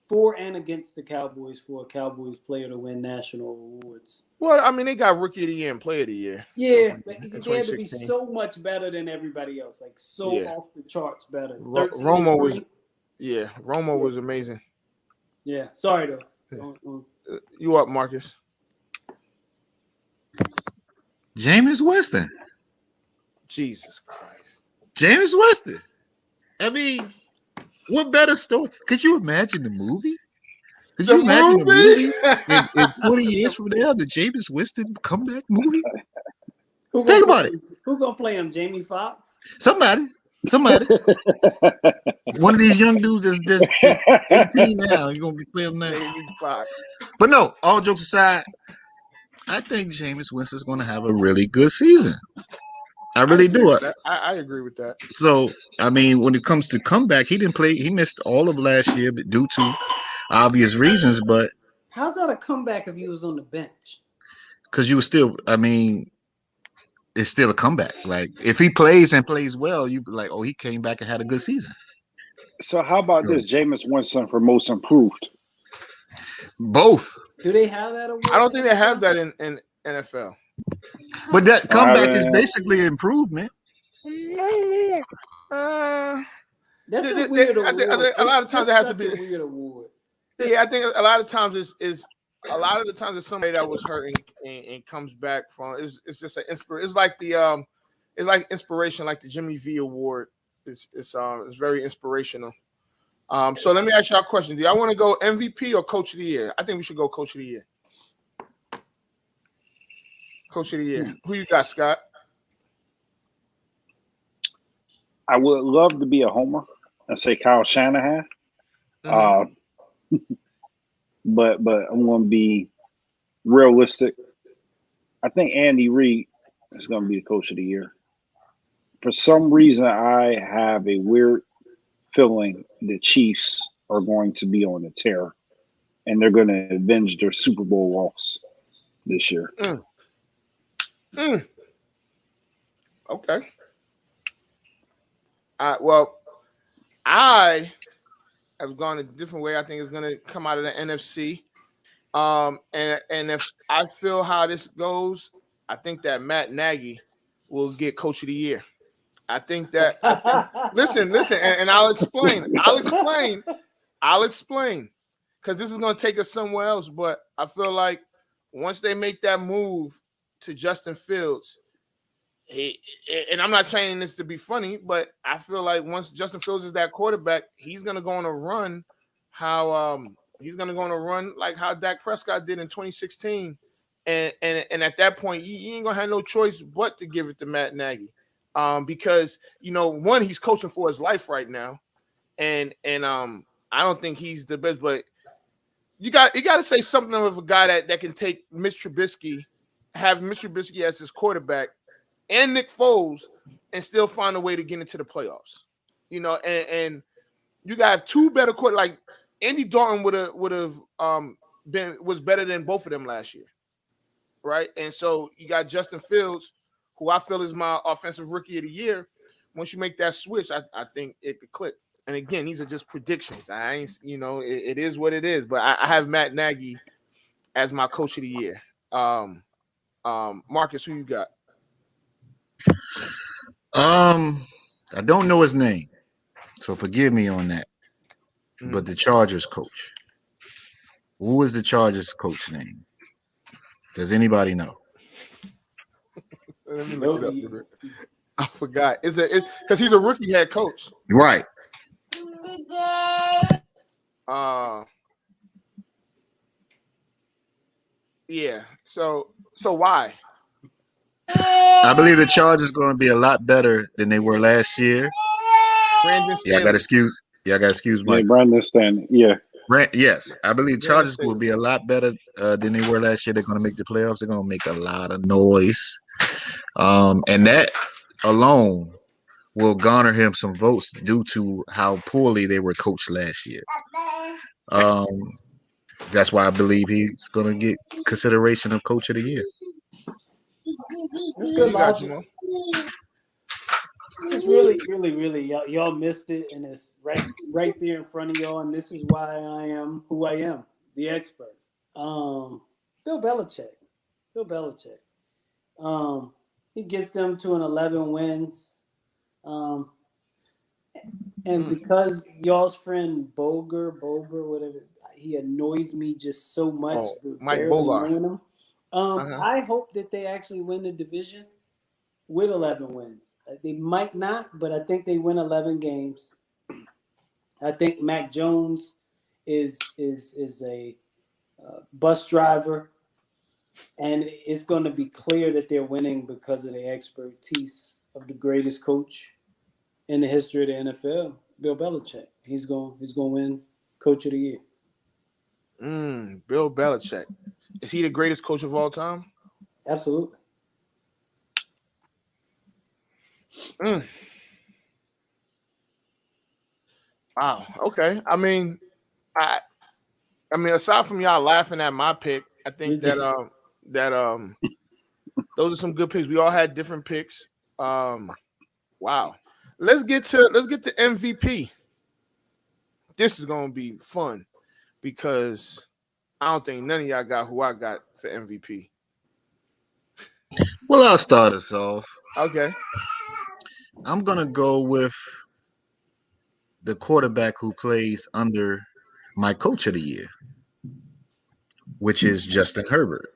for and against the Cowboys for a Cowboys player to win national awards. Well, I mean, they got Rookie of the Year and Player of the Year. Yeah, So, but in they had to be 2016. so much better than everybody else, like off the charts better. Romo was, 13-3. Romo was amazing. Yeah, sorry though. You up, Marcus? Jameis Winston. Jesus Christ. Jameis Winston. I mean, what better story? Could you imagine the movie? Could you imagine the movie in 20 years from now, the Jameis Winston comeback movie? Think about it. Who gonna play him? Jamie Foxx? Somebody. One of these young dudes that's 18 now, you're gonna be playing now. Jamie Foxx. But no, all jokes aside, I think Jameis Winston's gonna have a really good season. I really do. I agree with that. So, I mean, when it comes to comeback, he didn't play. He missed all of last year due to obvious reasons. But how's that a comeback if he was on the bench? Because you were still, I mean, it's still a comeback. Like, if he plays and plays well, you be like, oh, he came back and had a good season. So how about this, Jameis Winston for most improved? Both. Do they have that award? I don't think they have that in NFL. But that comeback is basically an improvement. That's a weird award. I think a lot of times it has to be a weird award. Yeah, I think a lot of times it's somebody that was hurt and comes back from. It's just an inspiration. It's like it's like inspiration, like the Jimmy V Award. It's very inspirational. So let me ask y'all a question. Do y'all want to go MVP or Coach of the Year? I think we should go Coach of the Year. Coach of the Year. Who you got, Scott? I would love to be a homer and say Kyle Shanahan. Mm-hmm. But I'm going to be realistic. I think Andy Reid is going to be the Coach of the Year. For some reason, I have a weird feeling the Chiefs are going to be on a tear, and they're going to avenge their Super Bowl loss this year. Okay. Well, I have gone a different way. I think it's going to come out of the NFC. And if I feel how this goes, I think that Matt Nagy will get Coach of the Year. I think that listen, and I'll explain, because this is going to take us somewhere else. But I feel like once they make that move to Justin Fields, and I'm not saying this to be funny, but I feel like once Justin Fields is that quarterback, he's going to go on a run like how Dak Prescott did in 2016. And at that point, you ain't going to have no choice but to give it to Matt Nagy. Because, one, he's coaching for his life right now. And I don't think he's the best, but you got to say something of a guy that can take Mitch Trubisky, have Mitch Trubisky as his quarterback, and Nick Foles, and still find a way to get into the playoffs. And you got two better quarterbacks. Like Andy Dalton was better than both of them last year, right? And so you got Justin Fields, who I feel is my offensive rookie of the year. Once you make that switch, I think it could click. And again, these are just predictions. I ain't, it is what it is. But I have Matt Nagy as my Coach of the Year. Marcus, who you got? I don't know his name, so forgive me on that. But the Chargers coach. Who is the Chargers coach name? Does anybody know? Let me look it up. I forgot. Is it because he's a rookie head coach? Right. Yeah. So why? I believe the Chargers going to be a lot better than they were last year. Brandon Stanley. Yeah, I got excuse Mike. Yeah, Brandon Stanley. Yeah. Yes, I believe the Chargers will be a lot better than they were last year. They're going to make the playoffs. They're going to make a lot of noise. And that alone will garner him some votes due to how poorly they were coached last year. That's why I believe he's going to get consideration of Coach of the Year. That's good logic. It's really, y'all missed it, and it's right there in front of y'all. And this is why I am who I am, the expert. Bill Belichick. He gets them to an 11 wins. And because y'all's friend Boger, whatever, he annoys me just so much. Mike barely Bogart. knowing him. I hope that they actually win the division with 11 wins. They might not, but I think they win 11 games. I think Mac Jones is a bus driver, and it's going to be clear that they're winning because of the expertise of the greatest coach in the history of the NFL, Bill Belichick. He's going to win Coach of the Year. Bill Belichick. Is he the greatest coach of all time? Absolutely. Wow. Okay. I mean, aside from y'all laughing at my pick, I think that those are some good picks. We all had different picks. Wow. Let's get to MVP. This is gonna be fun because I don't think none of y'all got who I got for MVP. Well, I'll start us off. Okay. I'm going to go with the quarterback who plays under my coach of the year, which is Justin Herbert.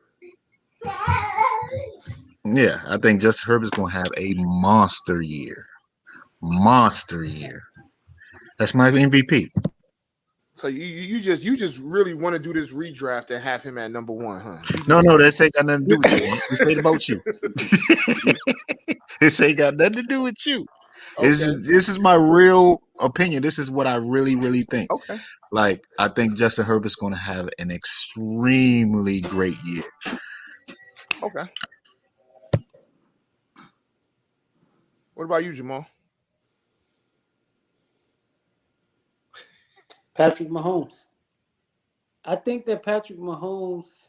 Yeah, I think Justin Herbert's going to have a monster year. That's my MVP. So you just really want to do this redraft and have him at number 1, huh? No, that ain't got nothing to do with you. This ain't about you. This ain't got nothing to do with you. Okay. This is my real opinion. This is what I really, really think. Okay. Like, I think Justin Herbert's going to have an extremely great year. Okay. What about you, Jamal? Patrick Mahomes. I think that Patrick Mahomes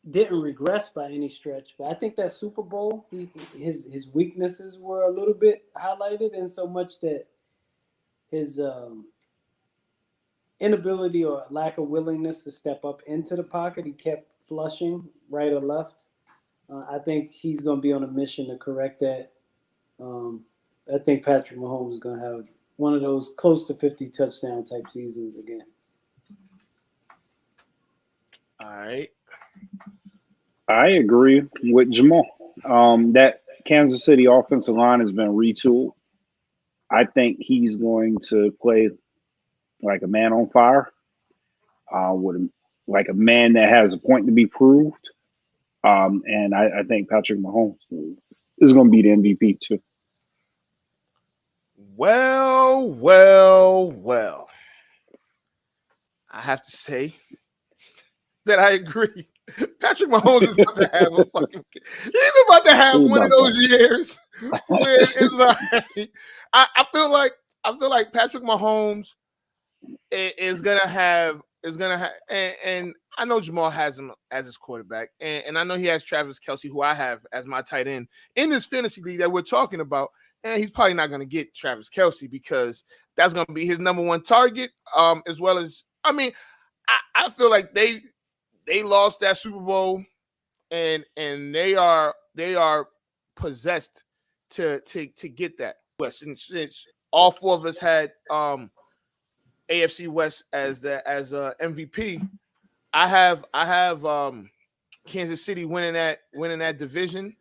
didn't regress by any stretch, but I think that Super Bowl, his weaknesses were a little bit highlighted, in so much that his inability or lack of willingness to step up into the pocket, he kept flushing right or left. I think he's going to be on a mission to correct that. I think Patrick Mahomes is going to have one of those close to 50 touchdown type seasons again. All right. I agree with Jamal. That Kansas City offensive line has been retooled. I think he's going to play like a man on fire, like a man that has a point to be proved. And I think Patrick Mahomes is going to be the MVP too. Well. I have to say that I agree. Patrick Mahomes is about to have he's about to have one of those years where it's like I feel like Patrick Mahomes is gonna have and I know Jamal has him as his quarterback, and I know he has Travis Kelce, who I have as my tight end in this fantasy league that we're talking about. And he's probably not going to get Travis Kelce because that's going to be his number 1 target, as well as, I feel like they lost that Super Bowl, and they are possessed to get that West. Since all 4 of us had AFC West as MVP, I have Kansas City winning that division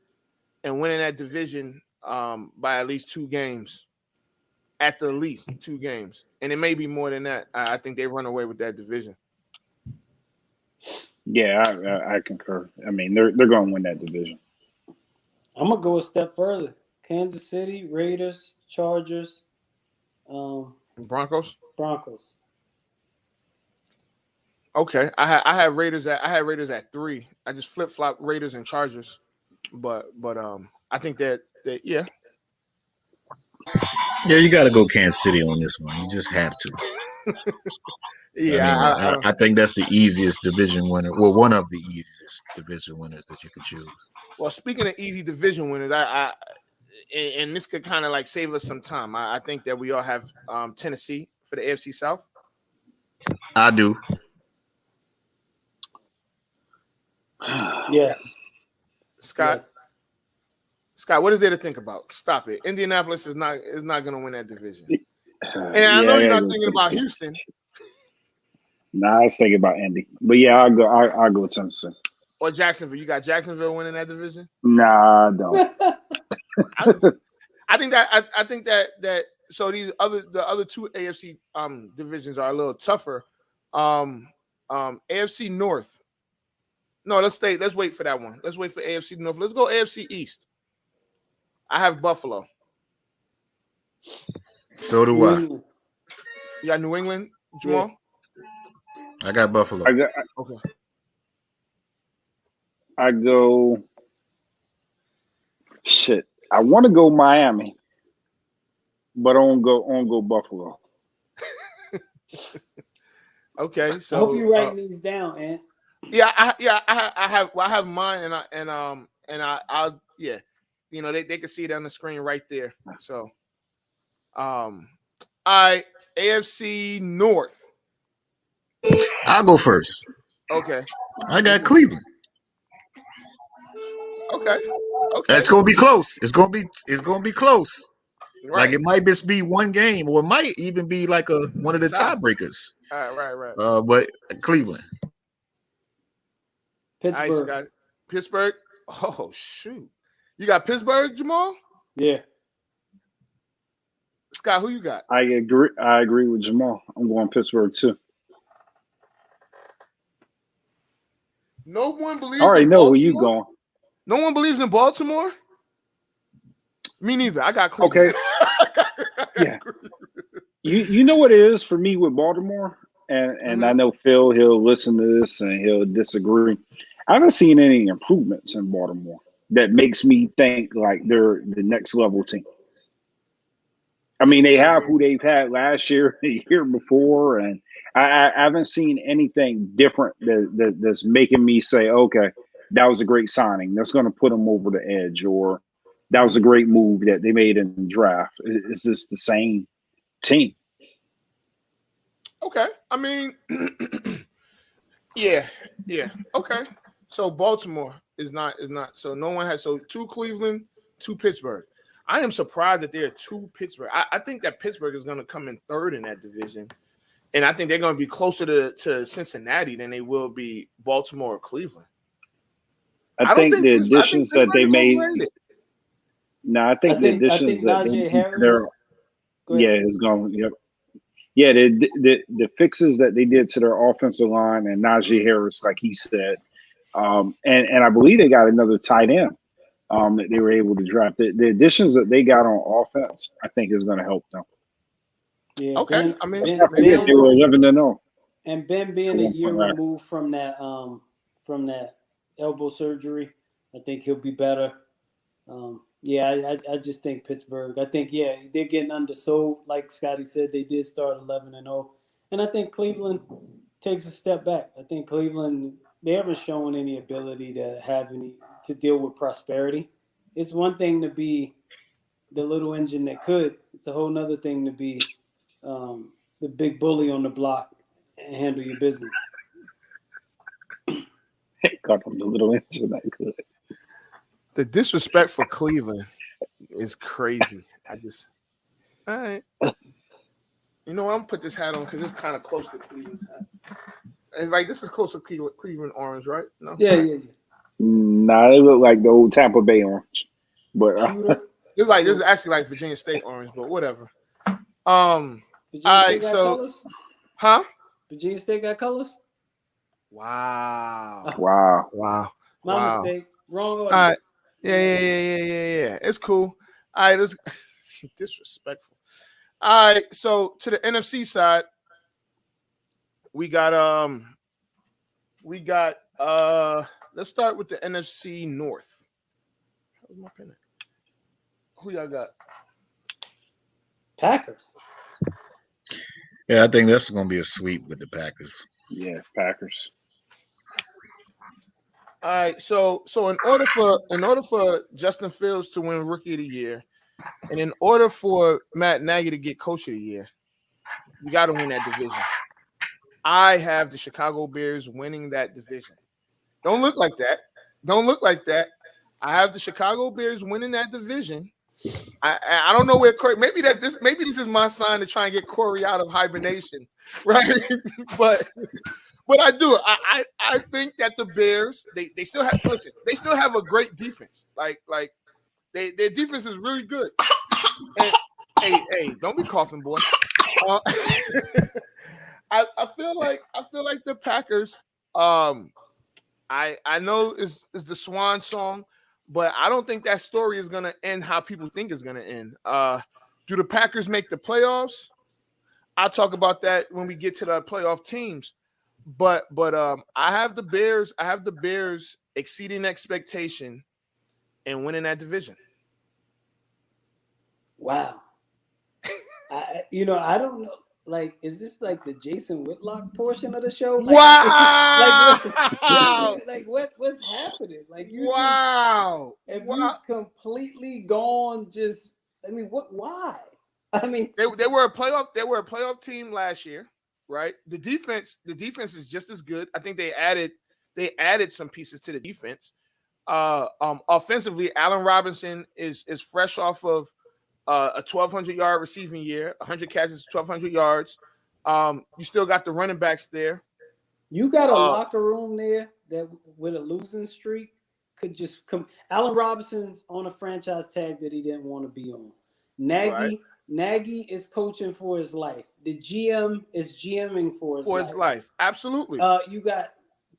by at least 2 games, at the least 2 games, and it may be more than that. I think they run away with that division. Yeah, I concur. I mean, they're going to win that division. I'm gonna go a step further. Kansas City, Raiders, Chargers, Broncos. Okay, I had Raiders at 3. I just flip flop Raiders and Chargers, but I think that yeah. Yeah, you got to go Kansas City on this one. You just have to. Yeah, I think that's the easiest division winner. Well, one of the easiest division winners that you could choose. Well, speaking of easy division winners, and this could kind of like save us some time. I think that we all have Tennessee for the AFC South. I do. Yes. Scott. Yes. Scott, what is there to think about? Stop it. Indianapolis is not going to win that division. And Yeah, I know you're gotta not go thinking about Tennessee. Houston. Nah, I was thinking about Indy, but yeah, I'll go Tennessee. Or Jacksonville. You got Jacksonville winning that division? Nah, I don't. I think that so the other two AFC divisions are a little tougher. AFC North. No, let's wait for that one. Let's wait for AFC North. Let's go AFC East. I have Buffalo. So do I. You got New England, Jamal? Yeah. I got Buffalo. Okay. I go. Shit, I want to go Miami, but I won't go Buffalo. Okay, I so hope you're writing these down, Ant. I have mine, and I'll yeah, you know they can see it on the screen right there. So, AFC North. I'll go first. Okay. I got Cleveland. Okay. It's gonna be close. It's gonna be close. Right. Like it might just be one game, or it might even be like one of the tiebreakers. Right. But Cleveland. Pittsburgh. All right, Scott. Pittsburgh. Oh shoot. You got Pittsburgh, Jamal? Yeah. Scott, who you got? I agree with Jamal. I'm going Pittsburgh too. No one believes I already in know where Baltimore? you going. No one believes in Baltimore? Me neither. I got Cleveland. Okay. Yeah. You know what it is for me with Baltimore, and I know Phil, he'll listen to this and he'll disagree. I haven't seen any improvements in Baltimore that makes me think like they're the next level team. I mean, they have who they've had last year, the year before, and I haven't seen anything different that's making me say, okay, that was a great signing. That's going to put them over the edge, or that was a great move that they made in the draft. It's just the same team. Okay. I mean, yeah. Okay. So Baltimore is not. So no one has. So 2 Cleveland, 2 Pittsburgh. I am surprised that there are 2 Pittsburgh. I think that Pittsburgh is going to come in third in that division, and I think they're going to be closer to Cincinnati than they will be Baltimore or Cleveland. I think the additions that they made. No, I think the additions that Najee they Harris. it's going. Yep. Yeah, the fixes that they did to their offensive line and Najee Harris, like he said, and I believe they got another tight end that they were able to draft. The additions that they got on offense, I think, is going to help them. Yeah. Okay. Ben, I mean, Ben, they were 11-0. and Ben being a year removed from that elbow surgery, I think he'll be better. I just think Pittsburgh. I think they're getting undersold. Like Scotty said, they did start 11-0, and I think Cleveland takes a step back. I think Cleveland, they haven't shown any ability to deal with prosperity. It's one thing to be the little engine that could. It's a whole nother thing to be the big bully on the block and handle your business. Got them the little engine that could. The disrespect for Cleveland is crazy. All right. You know what? I'm going to put this hat on because it's kind of close to Cleveland's hat. It's like this is close to Cleveland orange, right? No? Yeah. Nah, they look like the old Tampa Bay orange. But this is actually like Virginia State orange, but whatever. Virginia State got colors? Huh? Virginia State got colors? Wow. My mistake. Wrong audience. All right. Yeah. It's cool. All right, let's disrespectful. All right, so to the NFC side, we got let's start with the NFC North. How's my pen at? Who y'all got? Packers. Yeah, I think that's going to be a sweep with the Packers. Yeah, Packers. All right, so in order for Justin Fields to win Rookie of the Year, And in order for Matt Nagy to get Coach of the Year, you got to win that division. I have the Chicago Bears winning that division. Don't look like that. Don't look like that. I have the Chicago Bears winning that division. I don't know where Corey. Maybe this is my sign to try and get Corey out of hibernation, right? but I do. I think that the Bears they still have they still have a great defense. Like their defense is really good. And, hey, don't be coughing, boy. I feel like the Packers. I know is the swan song, but I don't think that story is gonna end how people think it's gonna end. Do the Packers make the playoffs? I'll talk about that when we get to the playoff teams. But I have the Bears. I have the Bears exceeding expectation and winning that division. Wow. I don't know. Like, is this like the Jason Whitlock portion of the show? Like, wow! What's happening? Like, you wow! Have you completely gone? Just, I mean, what? Why? I mean, they were a playoff. They were a playoff team last year, right? The defense is just as good. I think they added some pieces to the defense. Offensively, Allen Robinson is fresh off of a 1,200-yard receiving year, 100 catches, 1,200 yards. You still got the running backs there. You got a locker room there that with a losing streak could just come. Allen Robinson's on a franchise tag that he didn't want to be on. Nagy is coaching for his life. The GM is GMing for his life. Absolutely. You got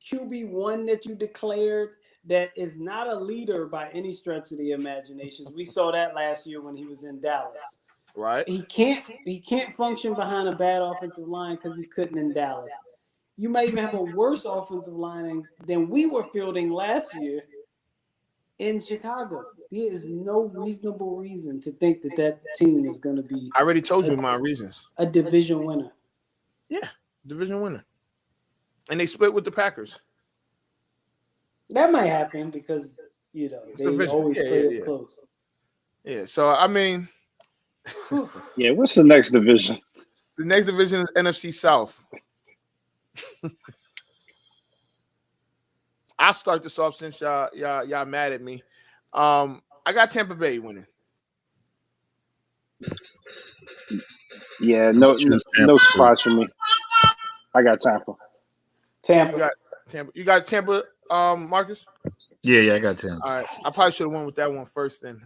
QB1 that you declared that is not a leader by any stretch of the imaginations. We saw that last year when he was in Dallas. Right. He can't function behind a bad offensive line because he couldn't in Dallas. You might even have a worse offensive line than we were fielding last year in Chicago. There is no reasonable reason to think that team is going to be. I already told you my reasons. A division winner. Yeah, division winner. And they split with the Packers. That might happen because, they always play it close. Yeah, so, I mean. Yeah, what's the next division? The next division is NFC South. I'll start this off since y'all mad at me. I got Tampa Bay winning. Yeah, no surprise for me. I got Tampa. You got Tampa, Marcus? Yeah, I got Tampa. All right. I probably should have went with that one first then.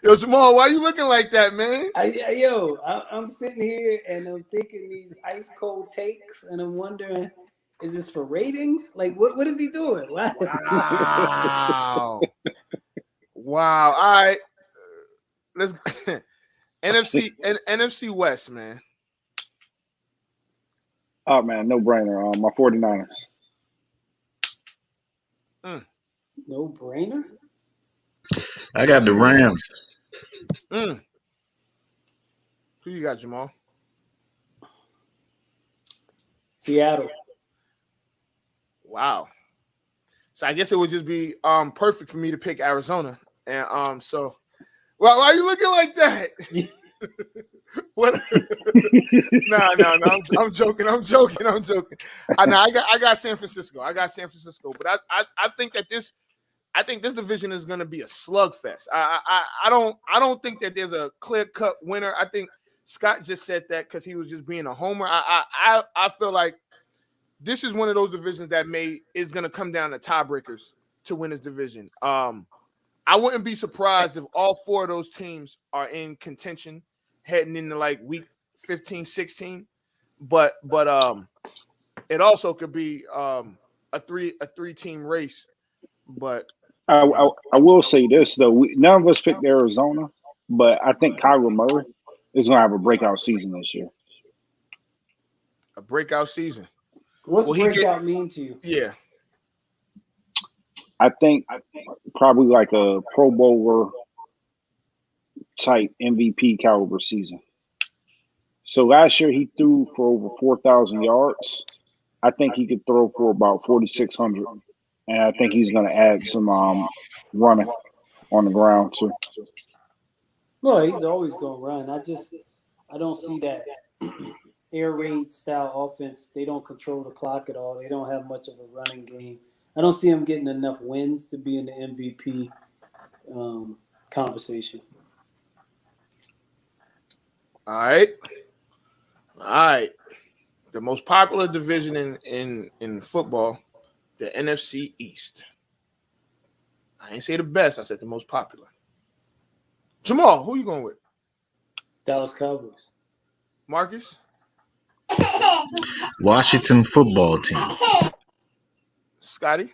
Yo, Jamal, why you looking like that, man? I'm sitting here and I'm thinking these ice cold takes and I'm wondering, is this for ratings? Like, what is he doing? Wow. Wow. All right. Let's NFC West, man. Oh, man, no brainer. My 49ers. No brainer? I got the Rams. Who you got, Jamal? Seattle. Wow. So I guess it would just be perfect for me to pick Arizona. And why are you looking like that? What? No. I'm joking. I got San Francisco. But I think that this division is going to be a slugfest. I don't think that there's a clear-cut winner. I think Scott just said that because he was just being a homer. I feel like this is one of those divisions that is going to come down to tiebreakers to win this division. I wouldn't be surprised if all four of those teams are in contention heading into like week 15, 16. But it also could be a three-team race. But I will say this though, none of us picked Arizona, but I think Kyler Murray is going to have a breakout season this year. A breakout season. What's breakout mean to you? Yeah. I think probably like a Pro Bowler type MVP caliber season. So last year he threw for over 4,000 yards. I think he could throw for about 4,600. And I think he's going to add some running. on the ground too. Well, he's always going to run. I don't see that air raid style offense. They don't control the clock at all. They don't have much of a running game. I don't see him getting enough wins to be in the MVP conversation. All right. The most popular division in football, the NFC East. I ain't say the best. I said the most popular. Jamal, who you going with? Dallas Cowboys. Marcus? Washington football team. Scotty?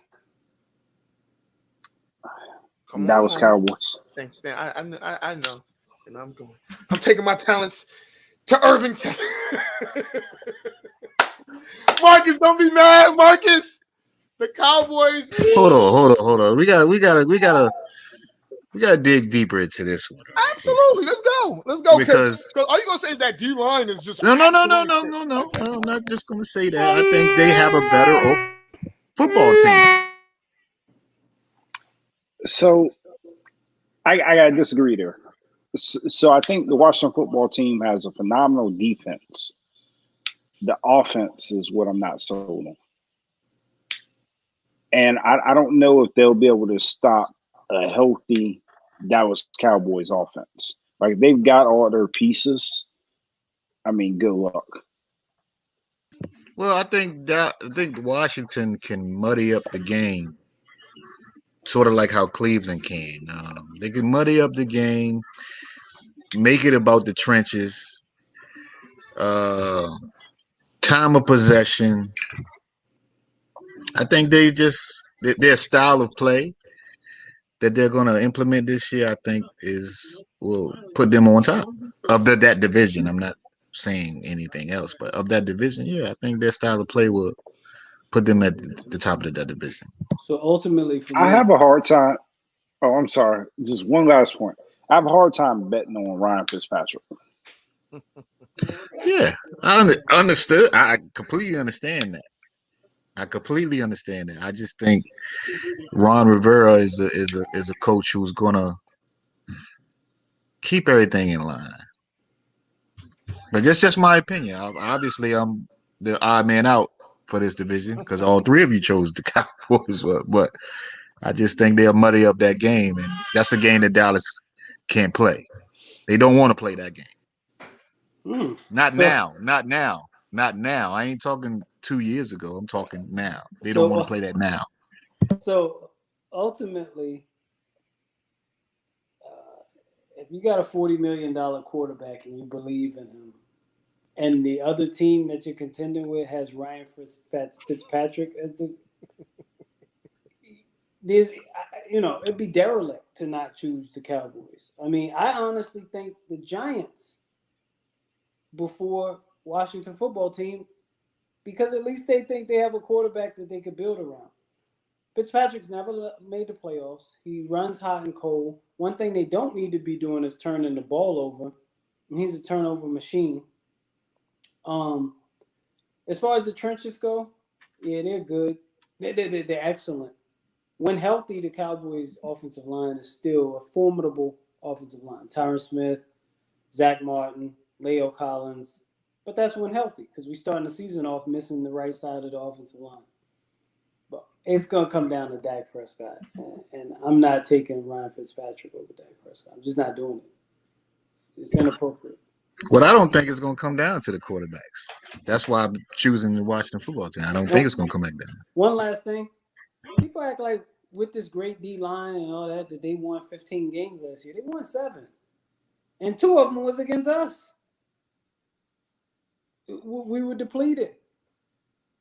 Come Dallas on. Cowboys. Thank I know. And I'm taking my talents to Irvington. Marcus, don't be mad, Marcus. The Cowboys. Hold on. We gotta dig deeper into this one. Absolutely. Let's go. Because all you gonna say is that D line is just no. I'm not just gonna say that. I think they have a better football team. So I gotta disagree there. So I think the Washington football team has a phenomenal defense. The offense is what I'm not sold on. And I don't know if they'll be able to stop a healthy Dallas Cowboys offense. Like, they've got all their pieces. I mean, good luck. Well, I think Washington can muddy up the game, sort of like how Cleveland can. They can muddy up the game, make it about the trenches, time of possession. I think their style of play that they're going to implement this year, I think will put them on top of that division. I'm not saying anything else, but of that division, yeah, I think their style of play will put them at the top of that division. So ultimately, for me, I have a hard time. Oh, I'm sorry. Just one last point. I have a hard time betting on Ryan Fitzpatrick. Yeah, I understood. I completely understand that. I just think Ron Rivera is a coach who's gonna keep everything in line. But that's just my opinion. Obviously, I'm the odd man out for this division because all three of you chose the Cowboys. But I just think they'll muddy up that game, and that's a game that Dallas can't play. They don't want to play that game. Not now. I ain't talking 2 years ago. I'm talking now. They don't want to play that now. So ultimately, if you got a $40 million quarterback and you believe in him, and the other team that you're contending with has Ryan Fitzpatrick as it'd be derelict to not choose the Cowboys. I mean, I honestly think the Giants before Washington football team, because at least they think they have a quarterback that they could build around. Fitzpatrick's never made the playoffs. He runs hot and cold. One thing they don't need to be doing is turning the ball over. And he's a turnover machine. As far as the trenches go, yeah, they're good. They're excellent. When healthy, the Cowboys' offensive line is still a formidable offensive line. Tyron Smith, Zach Martin, Leo Collins. But that's when healthy, because we're starting the season off missing the right side of the offensive line. But it's going to come down to Dak Prescott. And I'm not taking Ryan Fitzpatrick over Dak Prescott. I'm just not doing it. It's inappropriate. What I don't think it's going to come down to the quarterbacks. That's why I'm choosing the Washington football team. I don't think it's going to come back down. One last thing. People act like with this great D-line and all that they won 15 games last year. They won 7. And 2 of them was against us. We were depleted.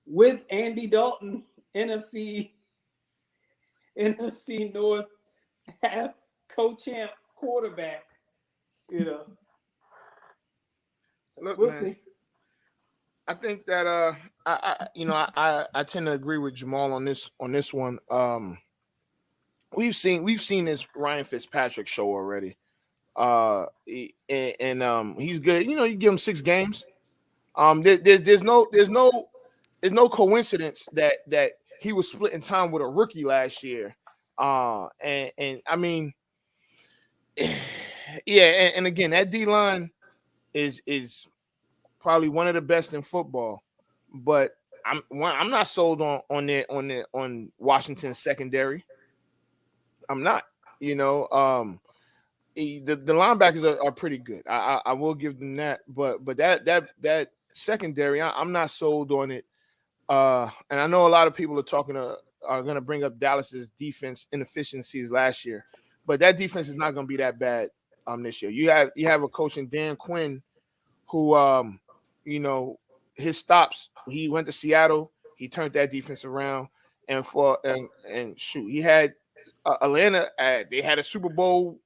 With Andy Dalton, NFC North half co-champ quarterback, Look, we'll man, see. I think that I tend to agree with Jamal on this one. We've seen this Ryan Fitzpatrick show already. He's good. You give him 6 games. There's no coincidence that he was splitting time with a rookie last year. And I mean, Yeah, and again, that D line is probably one of the best in football, but I'm not sold on Washington's secondary. I'm not. You know, the linebackers are pretty good. I will give them that, but that secondary, I'm not sold on it. And I know a lot of people are going to bring up Dallas's defense inefficiencies last year, but that defense is not going to be that bad this year. You have a coach in Dan Quinn who you know, his stops. He went to Seattle. He turned that defense around, and shoot, he had Atlanta. They had a Super Bowl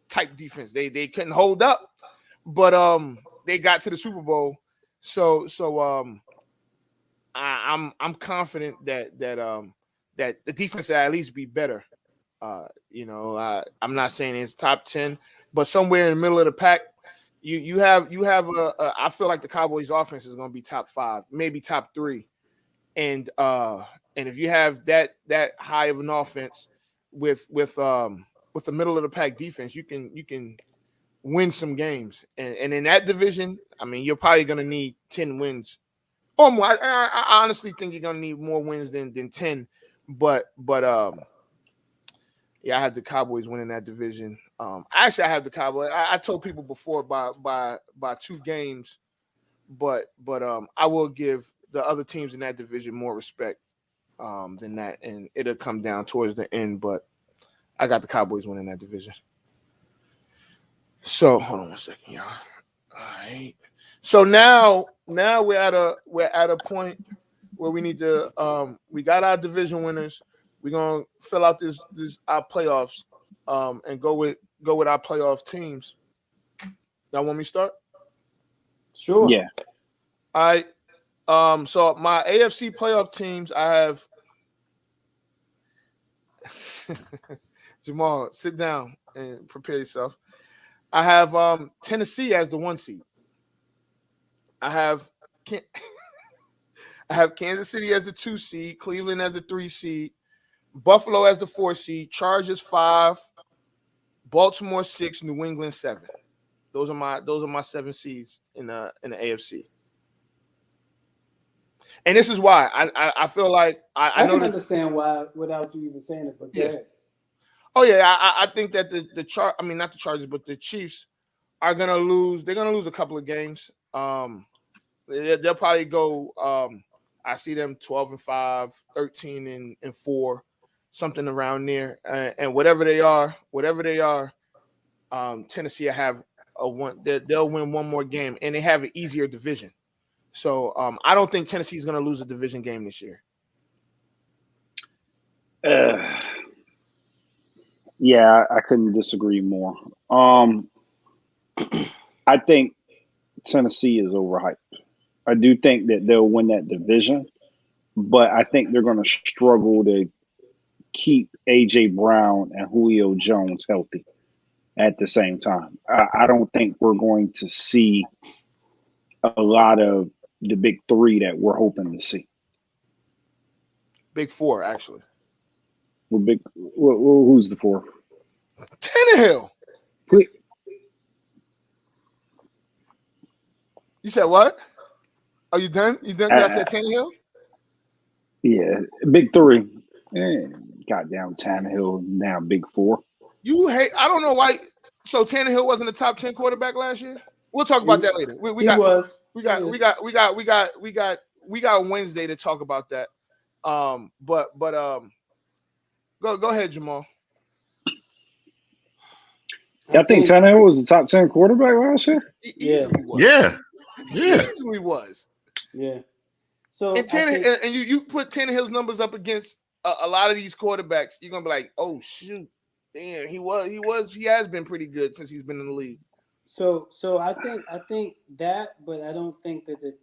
type defense. They couldn't hold up, but they got to the Super Bowl. So I'm confident that the defense will at least be better. You know, I'm not saying it's top 10, but somewhere in the middle of the pack. You have I feel like the Cowboys offense is going to be top 5, maybe top 3. And if you have that high of an offense with the middle of the pack defense, you can win some games. And in that division, I mean, you're probably going to need 10 wins or more. I honestly think you're going to need more wins than 10. But yeah, I have the Cowboys winning that division. I have the Cowboys. I told people before by 2 games, but I will give the other teams in that division more respect than that, and it'll come down towards the end. But I got the Cowboys winning that division. So hold on 1 second, y'all. All right. So now we're at a point where we need to we got our division winners. We're gonna fill out this our playoffs and go with our playoff teams. Y'all want me to start? Sure. Yeah. All right. So my AFC playoff teams, I have Jamal, sit down and prepare yourself. I have Tennessee as the 1 seed. I have Kansas City as the 2 seed, Cleveland as the 3 seed, Buffalo as the 4 seed, Chargers 5, Baltimore 6, New England 7. Those are my 7 seeds in the AFC. And this is why I feel like I know can understand why without you even saying it, but yeah. Oh yeah, I think that not the Chargers, but the Chiefs are gonna lose. They're gonna lose a couple of games. They'll probably go. I see them 12-5, 13-4, something around there. And whatever they are, Tennessee will have they'll win one more game, and they have an easier division. So I don't think Tennessee is going to lose a division game this year. Yeah, I couldn't disagree more. I think Tennessee is overhyped. I do think that they'll win that division, but I think they're going to struggle to keep A.J. Brown and Julio Jones healthy at the same time. I don't think we're going to see a lot of the big 3 that we're hoping to see. Big 4, actually. Who's the 4? Tannehill. You said what? Are you done? You done? I said Tannehill? Yeah, big 3. Goddamn Tannehill, now big 4. You hate. I don't know why. So Tannehill wasn't a top 10 quarterback last year. We'll talk about that later. We got Wednesday to talk about that. But go ahead, Jamal. I think Tannehill was a top 10 quarterback last year. Yeah. Easily was. Yeah. So and you put Tannehill's numbers up against a lot of these quarterbacks, you're gonna be like, oh shoot, damn, he has been pretty good since he's been in the league. So I think that, but I don't think that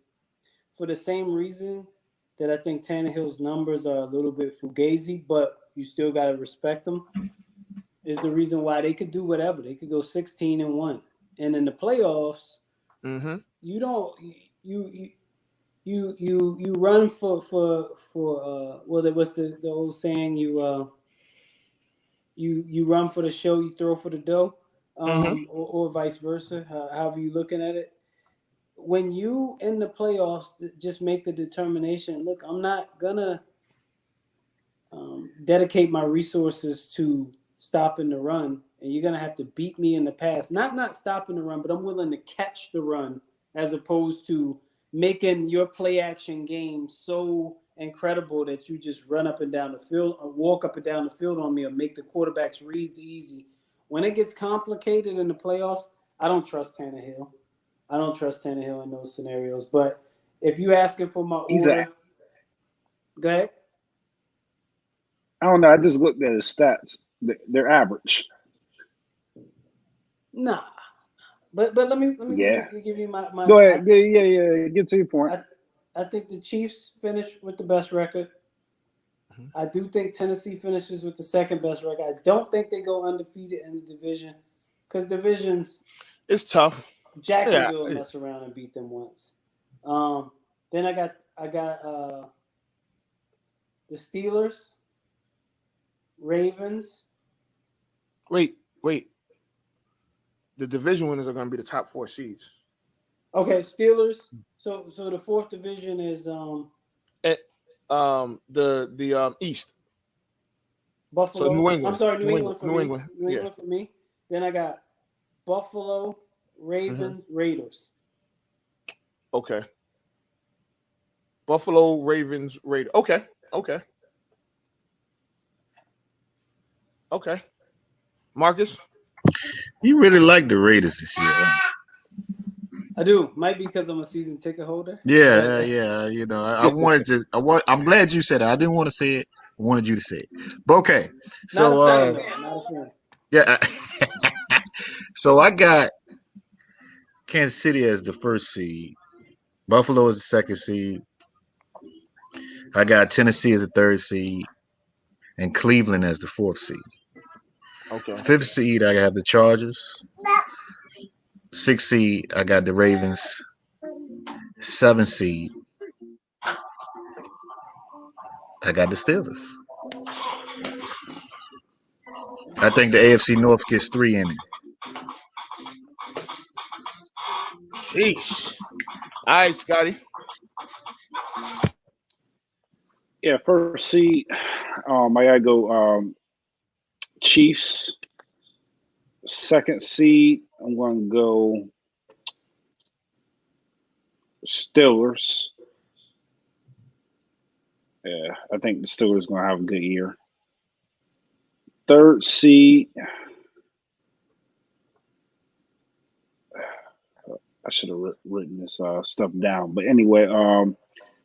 for the same reason that I think Tannehill's numbers are a little bit fugazi, but you still gotta respect them. Is the reason why they could do whatever. They could go 16-1, and in the playoffs, you don't you run for what's the old saying, you you run for the show, you throw for the dough, Mhm. or vice versa, however you looking at it. When you in the playoffs, just make the determination. Look, I'm not gonna dedicate my resources to stopping the run, and you're gonna have to beat me in the pass. Not stopping the run, but I'm willing to catch the run as opposed to making your play action game so incredible that you just run up and down the field or walk up and down the field on me or make the quarterback's reads easy. When it gets complicated in the playoffs, I don't trust Tannehill. I don't trust Tannehill in those scenarios. But if you're asking for my order, go ahead. I don't know. I just looked at his stats. They're average. Nah. But let me give you my Go ahead. Yeah. Get to your point. I think the Chiefs finish with the best record. I do think Tennessee finishes with the second best record. I don't think they go undefeated in the division because divisions, it's tough. Jacksonville will mess around and beat them once. Then I got the Steelers, Ravens. Wait. The division winners are going to be the top 4 seeds. Okay, Steelers. So the fourth division is the East. Buffalo. So New England. I'm sorry, New England for me. New Yeah. England for me. Then I got Buffalo, Ravens, Raiders. Okay. Buffalo, Ravens, Raiders. Okay. Marcus? You really like the Raiders this year. I do. Might be because I'm a season ticket holder. Yeah. You know, I'm glad you said it. I didn't want to say it. I wanted you to say it. But okay. So not a fan. Yeah. So I got Kansas City as the first seed. Buffalo as the second seed. I got Tennessee as the third seed. And Cleveland as the fourth seed. Okay. Fifth seed, I have the Chargers. Sixth seed, I got the Ravens. Seventh seed, I got the Steelers. I think the AFC North gets 3 in it. Sheesh. All right, Scotty. Yeah, first seed. I gotta go Chiefs. Second seed, I'm gonna go Steelers. Yeah, I think the Steelers gonna have a good year. Third seed, I should have written this stuff down. But anyway,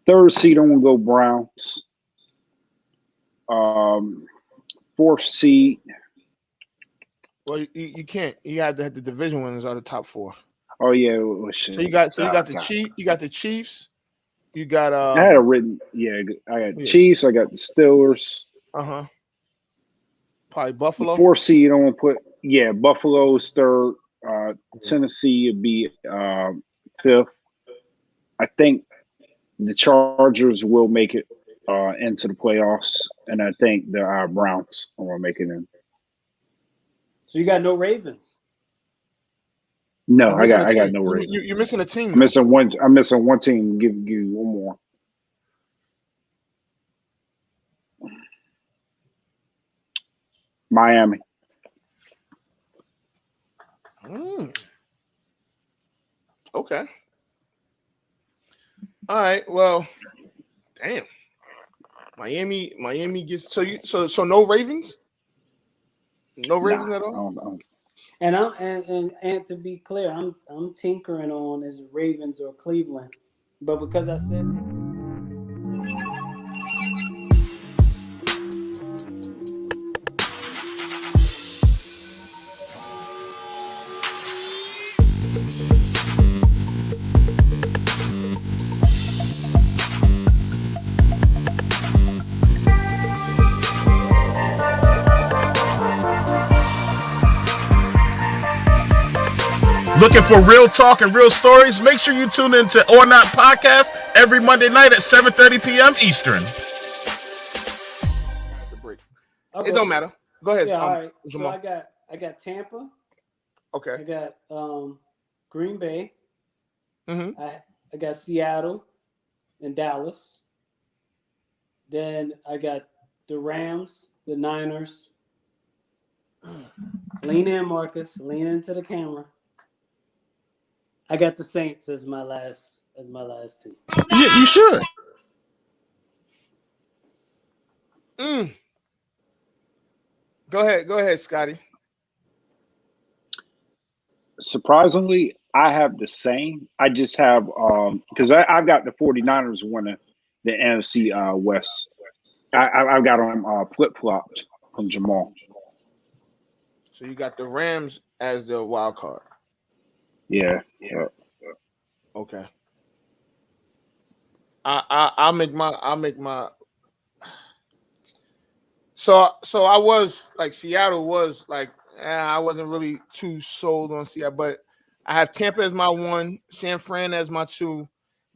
third seed, I'm gonna go Browns. Fourth seed. Well, you can't. You got the division winners are the top 4. Oh yeah. Well, shit. So you got the Chiefs. You got the Chiefs. You got I had it written. Yeah, I got Chiefs. I got the Steelers. Probably Buffalo. The fourth seed, I'm gonna put Buffalo's third. Tennessee would be fifth. I think the Chargers will make it into the playoffs, and I think the Browns are gonna make it in. So you got no Ravens? No, I got no Ravens. You're missing a team. I'm missing one team. Give you one more. Miami. Okay. All right. Well, damn. Miami gets so no Ravens? No Ravens at all? And to be clear, I'm tinkering on is Ravens or Cleveland, but because I said. Looking for real talk and real stories? Make sure you tune in to Or Not Podcast every Monday night at 7:30 p.m. Eastern. It don't matter. Go ahead. Yeah, all right. So Jamal. I got Tampa. Okay. I got Green Bay. Mm-hmm. I got Seattle and Dallas. Then I got the Rams, the Niners. Lean in, Marcus. Lean into the camera. I got the Saints as my last team. Yeah, you should. Go ahead, Scotty. Surprisingly, I have the same. I just have because I've got the 49ers winning the NFC West. I've got them flip flopped from Jamal. So you got the Rams as the wild card. Yeah. Okay. I'll make my. So I was like Seattle was like I wasn't really too sold on Seattle, but I have Tampa as my 1, San Fran as my 2,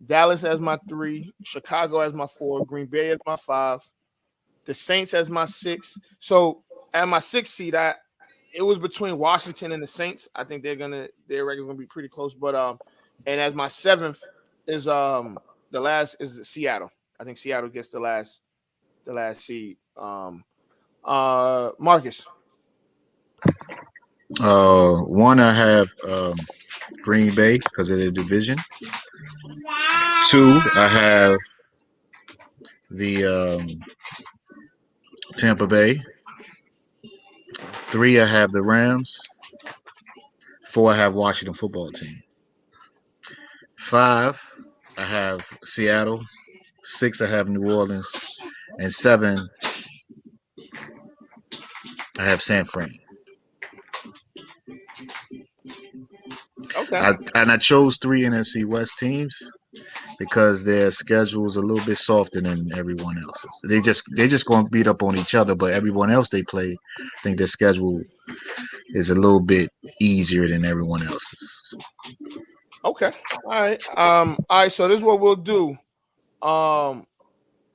Dallas as my 3, Chicago as my 4, Green Bay as my 5, the Saints as my 6. So at my 6th seed, it was between Washington and the Saints. I think their record's gonna be pretty close. But and as my 7th is the last is Seattle. I think Seattle gets the last seed. Marcus. 1, I have Green Bay because of the division. 2, I have the Tampa Bay. 3, I have the Rams. 4, I have Washington football team. 5, I have Seattle. 6, I have New Orleans. And 7, I have San Fran. Okay. I chose 3 NFC West teams because their schedule is a little bit softer than everyone else's. They just going to beat up on each other, but everyone else they play, I think their schedule is a little bit easier than everyone else's. Okay. All right. All right. So this is what we'll do.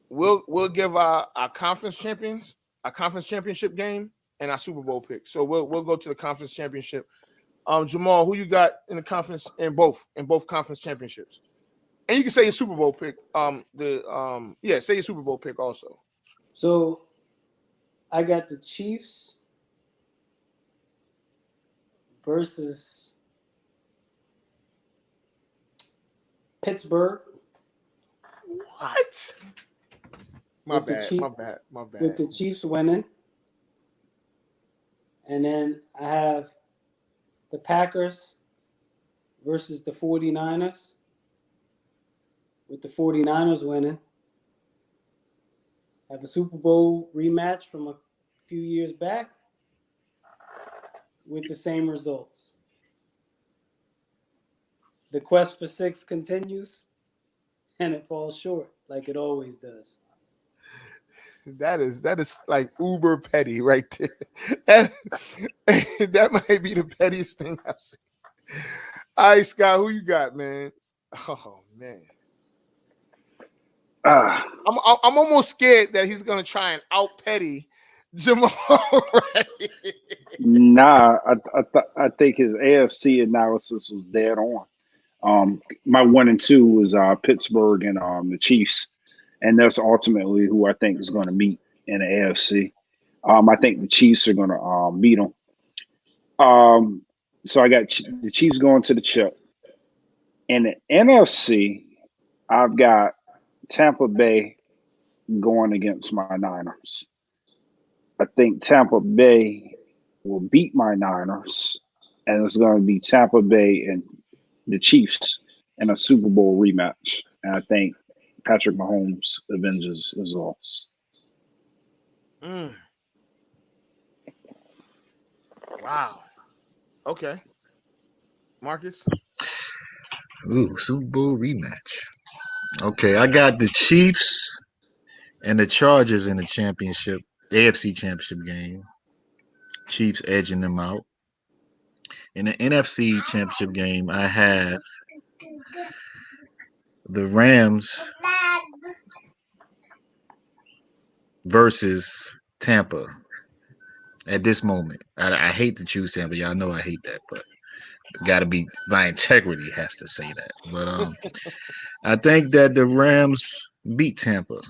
We'll give our conference champions a conference championship game and our Super Bowl pick. So we'll go to the conference championship. Jamal, who you got in the conference in both conference championships? And you can say your Super Bowl pick. Say your Super Bowl pick also. So I got the Chiefs versus Pittsburgh. What? My bad. With the Chiefs winning. And then I have the Packers versus the 49ers. With the 49ers winning. I have a Super Bowl rematch from a few years back with the same results. The quest for 6 continues, and it falls short like it always does. That is like uber petty right there. That might be the pettiest thing I've seen. All right, Scott, who you got, man? Oh man. I'm almost scared that he's gonna try and out petty Jamal. Right? Nah, I think his AFC analysis was dead on. My 1 and 2 was Pittsburgh and the Chiefs, and that's ultimately who I think is going to meet in the AFC. I think the Chiefs are going to beat them. So I got the Chiefs going to the chip. In the NFC, I've got Tampa Bay going against my Niners. I think Tampa Bay will beat my Niners, and it's going to be Tampa Bay and the Chiefs in a Super Bowl rematch. And I think Patrick Mahomes avenges his loss. Wow. Okay. Marcus? Ooh, Super Bowl rematch. Okay, I got the Chiefs and the Chargers in the AFC championship game. Chiefs edging them out. In the NFC championship game, I have the Rams versus Tampa. at this moment. I hate to choose Tampa. Y'all know I hate that, but got to be, my integrity has to say that. But I think that the Rams beat Tampa.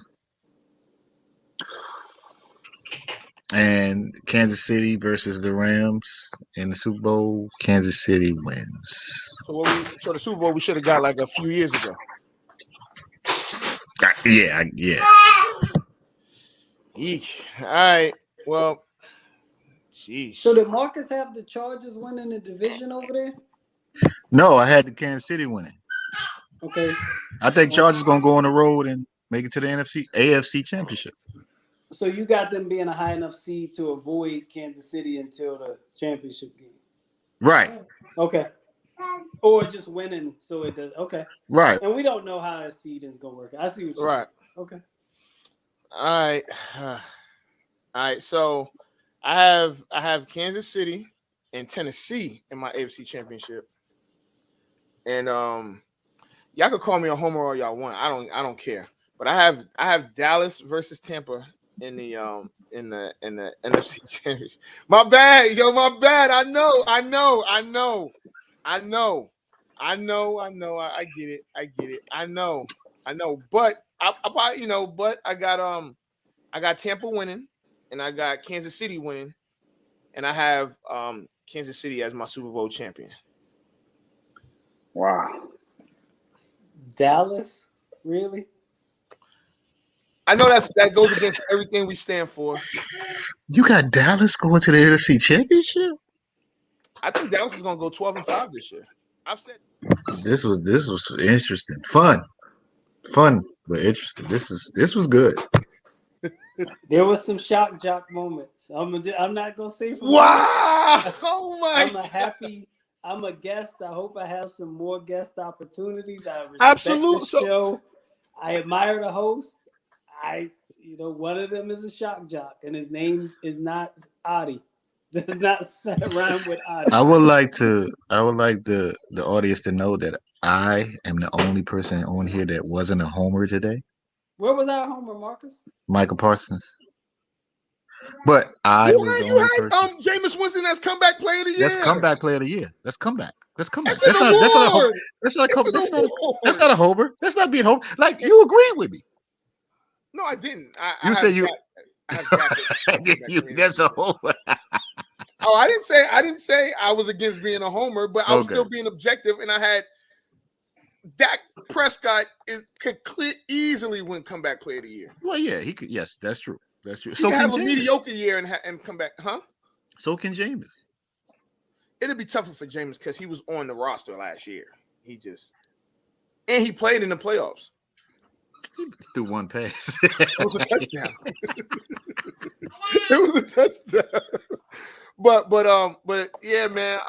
And Kansas City versus the Rams in the Super Bowl. Kansas City wins. So the Super Bowl we should have got like a few years ago. Yeah. Eesh. All right. Well, jeez. So did Marcus have the Chargers winning the division over there? No, I had the Kansas City winning. Okay. I think Chargers gonna go on the road and make it to the AFC Championship. So you got them being a high enough seed to avoid Kansas City until the championship game. Right. Okay. Or just winning, so it does. Okay. Right. And we don't know how a seed is gonna work. I see what you're saying. Okay. All right. So I have Kansas City and Tennessee in my AFC Championship, and y'all could call me a homer all y'all want. I don't care. But I have Dallas versus Tampa in the NFC Championship. My bad. I know. I get it. I know. But I got Tampa winning, and I got Kansas City winning, and I have Kansas City as my Super Bowl champion. Wow. Dallas, really? I know that goes against everything we stand for. You got Dallas going to the NFC Championship? I think Dallas is going to go 12-5 this year. I've said this was interesting, fun, but interesting. This was good. There was some shock jock moments. I'm not gonna say. Wow! Oh my! I'm a guest. I hope I have some more guest opportunities. I respect Absolutely. the show. I admire the host. One of them is a shock jock, and his name is not Adi. Does not rhyme with Adi. I would like the audience to know that I am the only person on here that wasn't a homer today. Where was our homer, Marcus? Michael Parsons. But I was the only person. Jameis Winston as comeback player of the year. That's comeback player of the year. That's comeback. That's not a homer. That's not being homer. Like, you agreed with me. No, I didn't. You said you. That's a homer. Oh, I didn't say I was against being a homer, but I was still being objective, and I had Dak Prescott could easily win comeback player of the year. Well, yeah, he could. Yes, that's true. That's true. So can have a mediocre year and come back, huh? So can Jameis. It'd be tougher for Jameis because he was on the roster last year. And he played in the playoffs. He threw one pass. It was a touchdown. It was a touchdown. But yeah, man.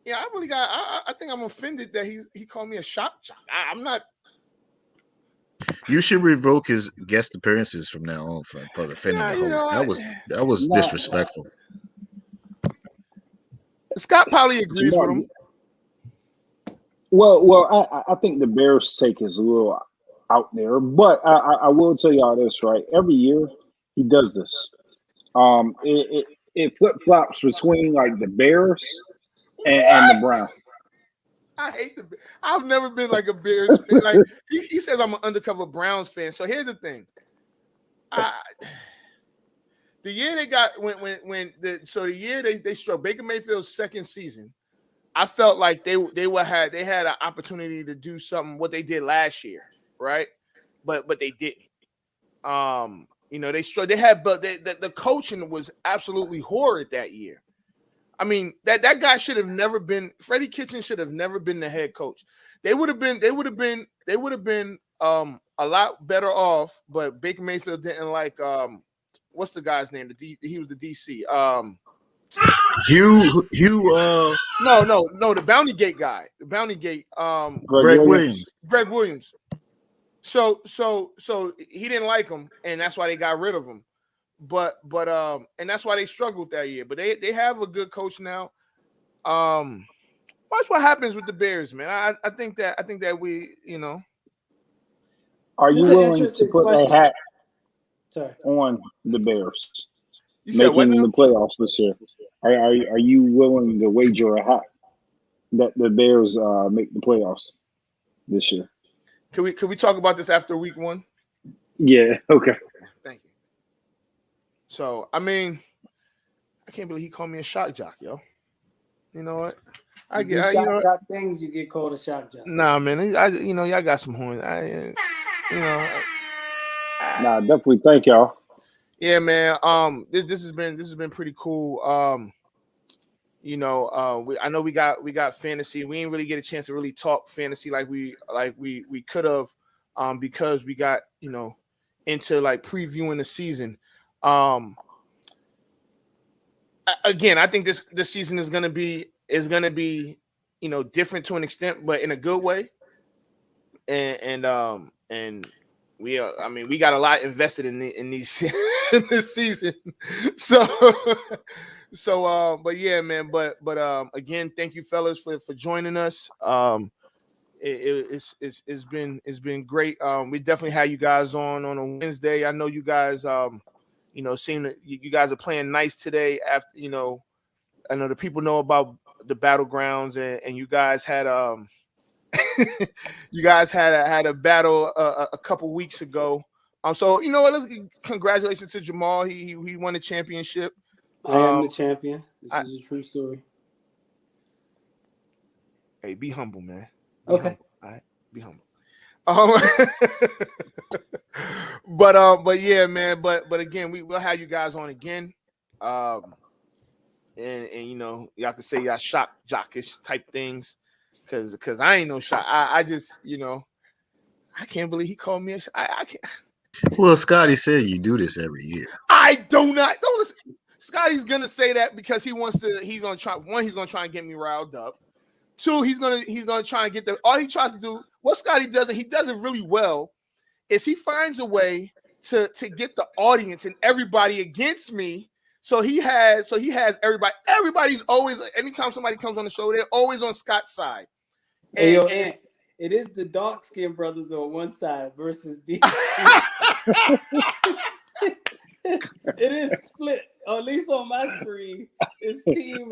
Yeah, I really got. I think I'm offended that he called me a shock jock. I'm not. You should revoke his guest appearances from now on for defending the host. That was disrespectful. Scott probably agrees with him. Well, I think the Bears take is a little out there, but I will tell y'all this, right? Every year he does this. It flip flops between like the Bears and the Browns. I hate I've never been like a Bears fan. Like he says I'm an undercover Browns fan. So here's the thing. The year they got the year they struck Baker Mayfield's second season, I felt like they had an opportunity to do something what they did last year, right? But they didn't. They had, but the coaching was absolutely horrid that year. I mean, that guy should have never been. Freddie Kitchens should have never been the head coach. They would have been a lot better off. But Baker Mayfield didn't like what's the guy's name? He was the DC. Hugh. No, the Bounty Gate guy. The Bounty Gate. Greg Williams. Greg Williams. So he didn't like him, and that's why they got rid of him. But and that's why they struggled that year. But they have a good coach now. Watch what happens with the Bears, man. I think that we, Are you willing to put a hat on the Bears? You said what making now? the playoffs this year. Are you willing to wager a hat that the Bears make the playoffs this year? Could we talk about this after week 1? Yeah. Okay. Thank you. So I mean, I can't believe he called me a shock jock, yo. You know what? You do shock jock things, you get called a shock jock. Nah, man. Y'all got some horns. Nah, definitely thank y'all. Yeah, man. This has been pretty cool. I know we got fantasy. We didn't really get a chance to really talk fantasy like we could have, because we got into like previewing the season. Again, I think this season is gonna be different to an extent, but in a good way. And we got a lot invested in these in this season. But yeah, man. But again, thank you, fellas, for joining us. It's been great. We definitely had you guys on a Wednesday. I know you guys seem that you guys are playing nice today. After I know the people know about the battlegrounds, and you guys had had a battle a couple weeks ago. So congratulations to Jamal. He won the championship. I am the champion. This is a true story. Hey, be humble, man. Okay. All right, be humble. But yeah, man. But again, we'll have you guys on again. And y'all can say y'all shock jockish type things, because I ain't no shock. I just I can't believe he called me a shock. I can't. Well, Scotty said you do this every year. I don't listen. Scotty's gonna say that because he wants to. He's gonna try. One, he's gonna try and get me riled up. Two, he's gonna try and get the. All he tries to do, what Scotty does, and he does it really well, is he finds a way to get the audience and everybody against me. So he has everybody. Everybody's always, anytime somebody comes on the show, they're always on Scott's side. And it is the dark skinned brothers on one side versus the. It is split, or at least on my screen. It's team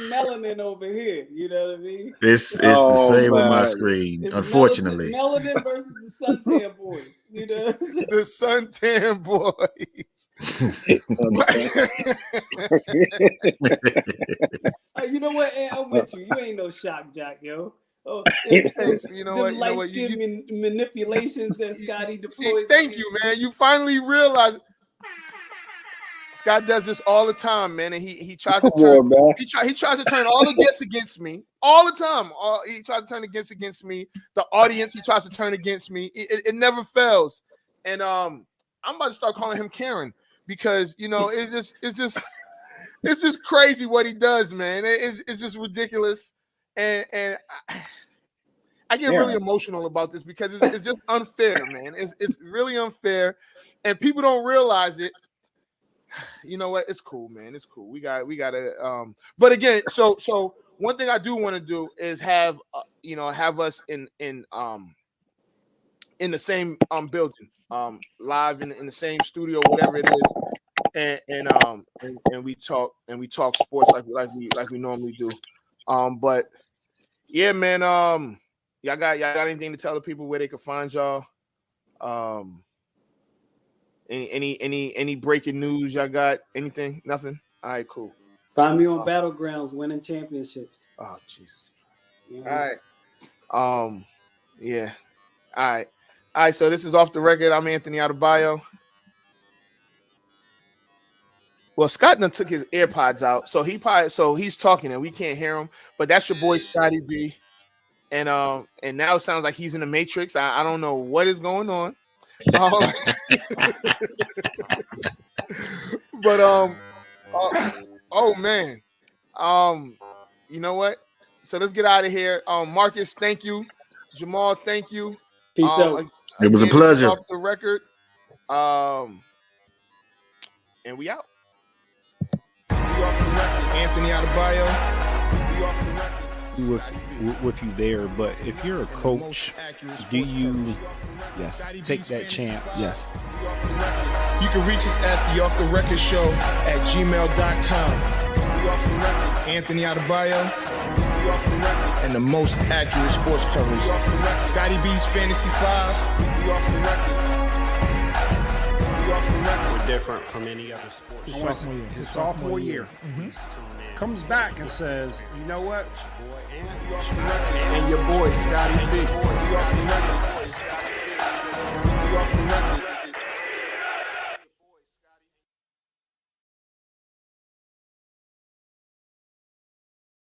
melanin over here. You know what I mean? This is the same on my screen, It's unfortunately. melanin versus the suntan boys. You know what I'm saying? The suntan boys. You know what? I'm with you. You ain't no shock jock, yo. Oh, you know what? Light skin manipulations that Scotty deploys. Thank you, man. You finally realize Scott does this all the time, man, and he tries to turn. He tries to turn all the guests against me all the time. He tries to turn the guests against me. The audience he tries to turn against me. It never fails. And I'm about to start calling him Karen, because it's just crazy what he does, man. It's just ridiculous. And I get really emotional about this because it's just unfair, man. It's really unfair, and people don't realize it. You know what? It's cool, man. It's cool. We gotta. But again, so one thing I do want to do is have us in the same building, live in the same studio, whatever it is, and we talk sports like we normally do. But yeah, man. Y'all got anything to tell the people where they can find y'all? Any breaking news y'all got? Anything? Nothing? All right, cool. Find me on Battlegrounds, winning championships. Oh, Jesus. Yeah. All right. Yeah. All right. So this is Off the Record. I'm Anthony Adebayo. Well, Scott done took his AirPods out, so he's talking and we can't hear him. But that's your boy Scotty B. And now it sounds like he's in the Matrix. I don't know what is going on. But oh man, you know what? So let's get out of here. Marcus, thank you. Jamal, thank you. Peace out. It was a pleasure. Off the Record. And we out. We Off the Record. Anthony Adebayo. We Off the Record. with you there, but if you're a coach, do you take that chance? Yes. You can reach us at the Off the Record Show at gmail.com. Anthony Adebayo and the most accurate sports coverage. Scotty B's Fantasy 5. We're different from any other sport. His sophomore year. Comes back and says, you know what? And your boy, Scotty B.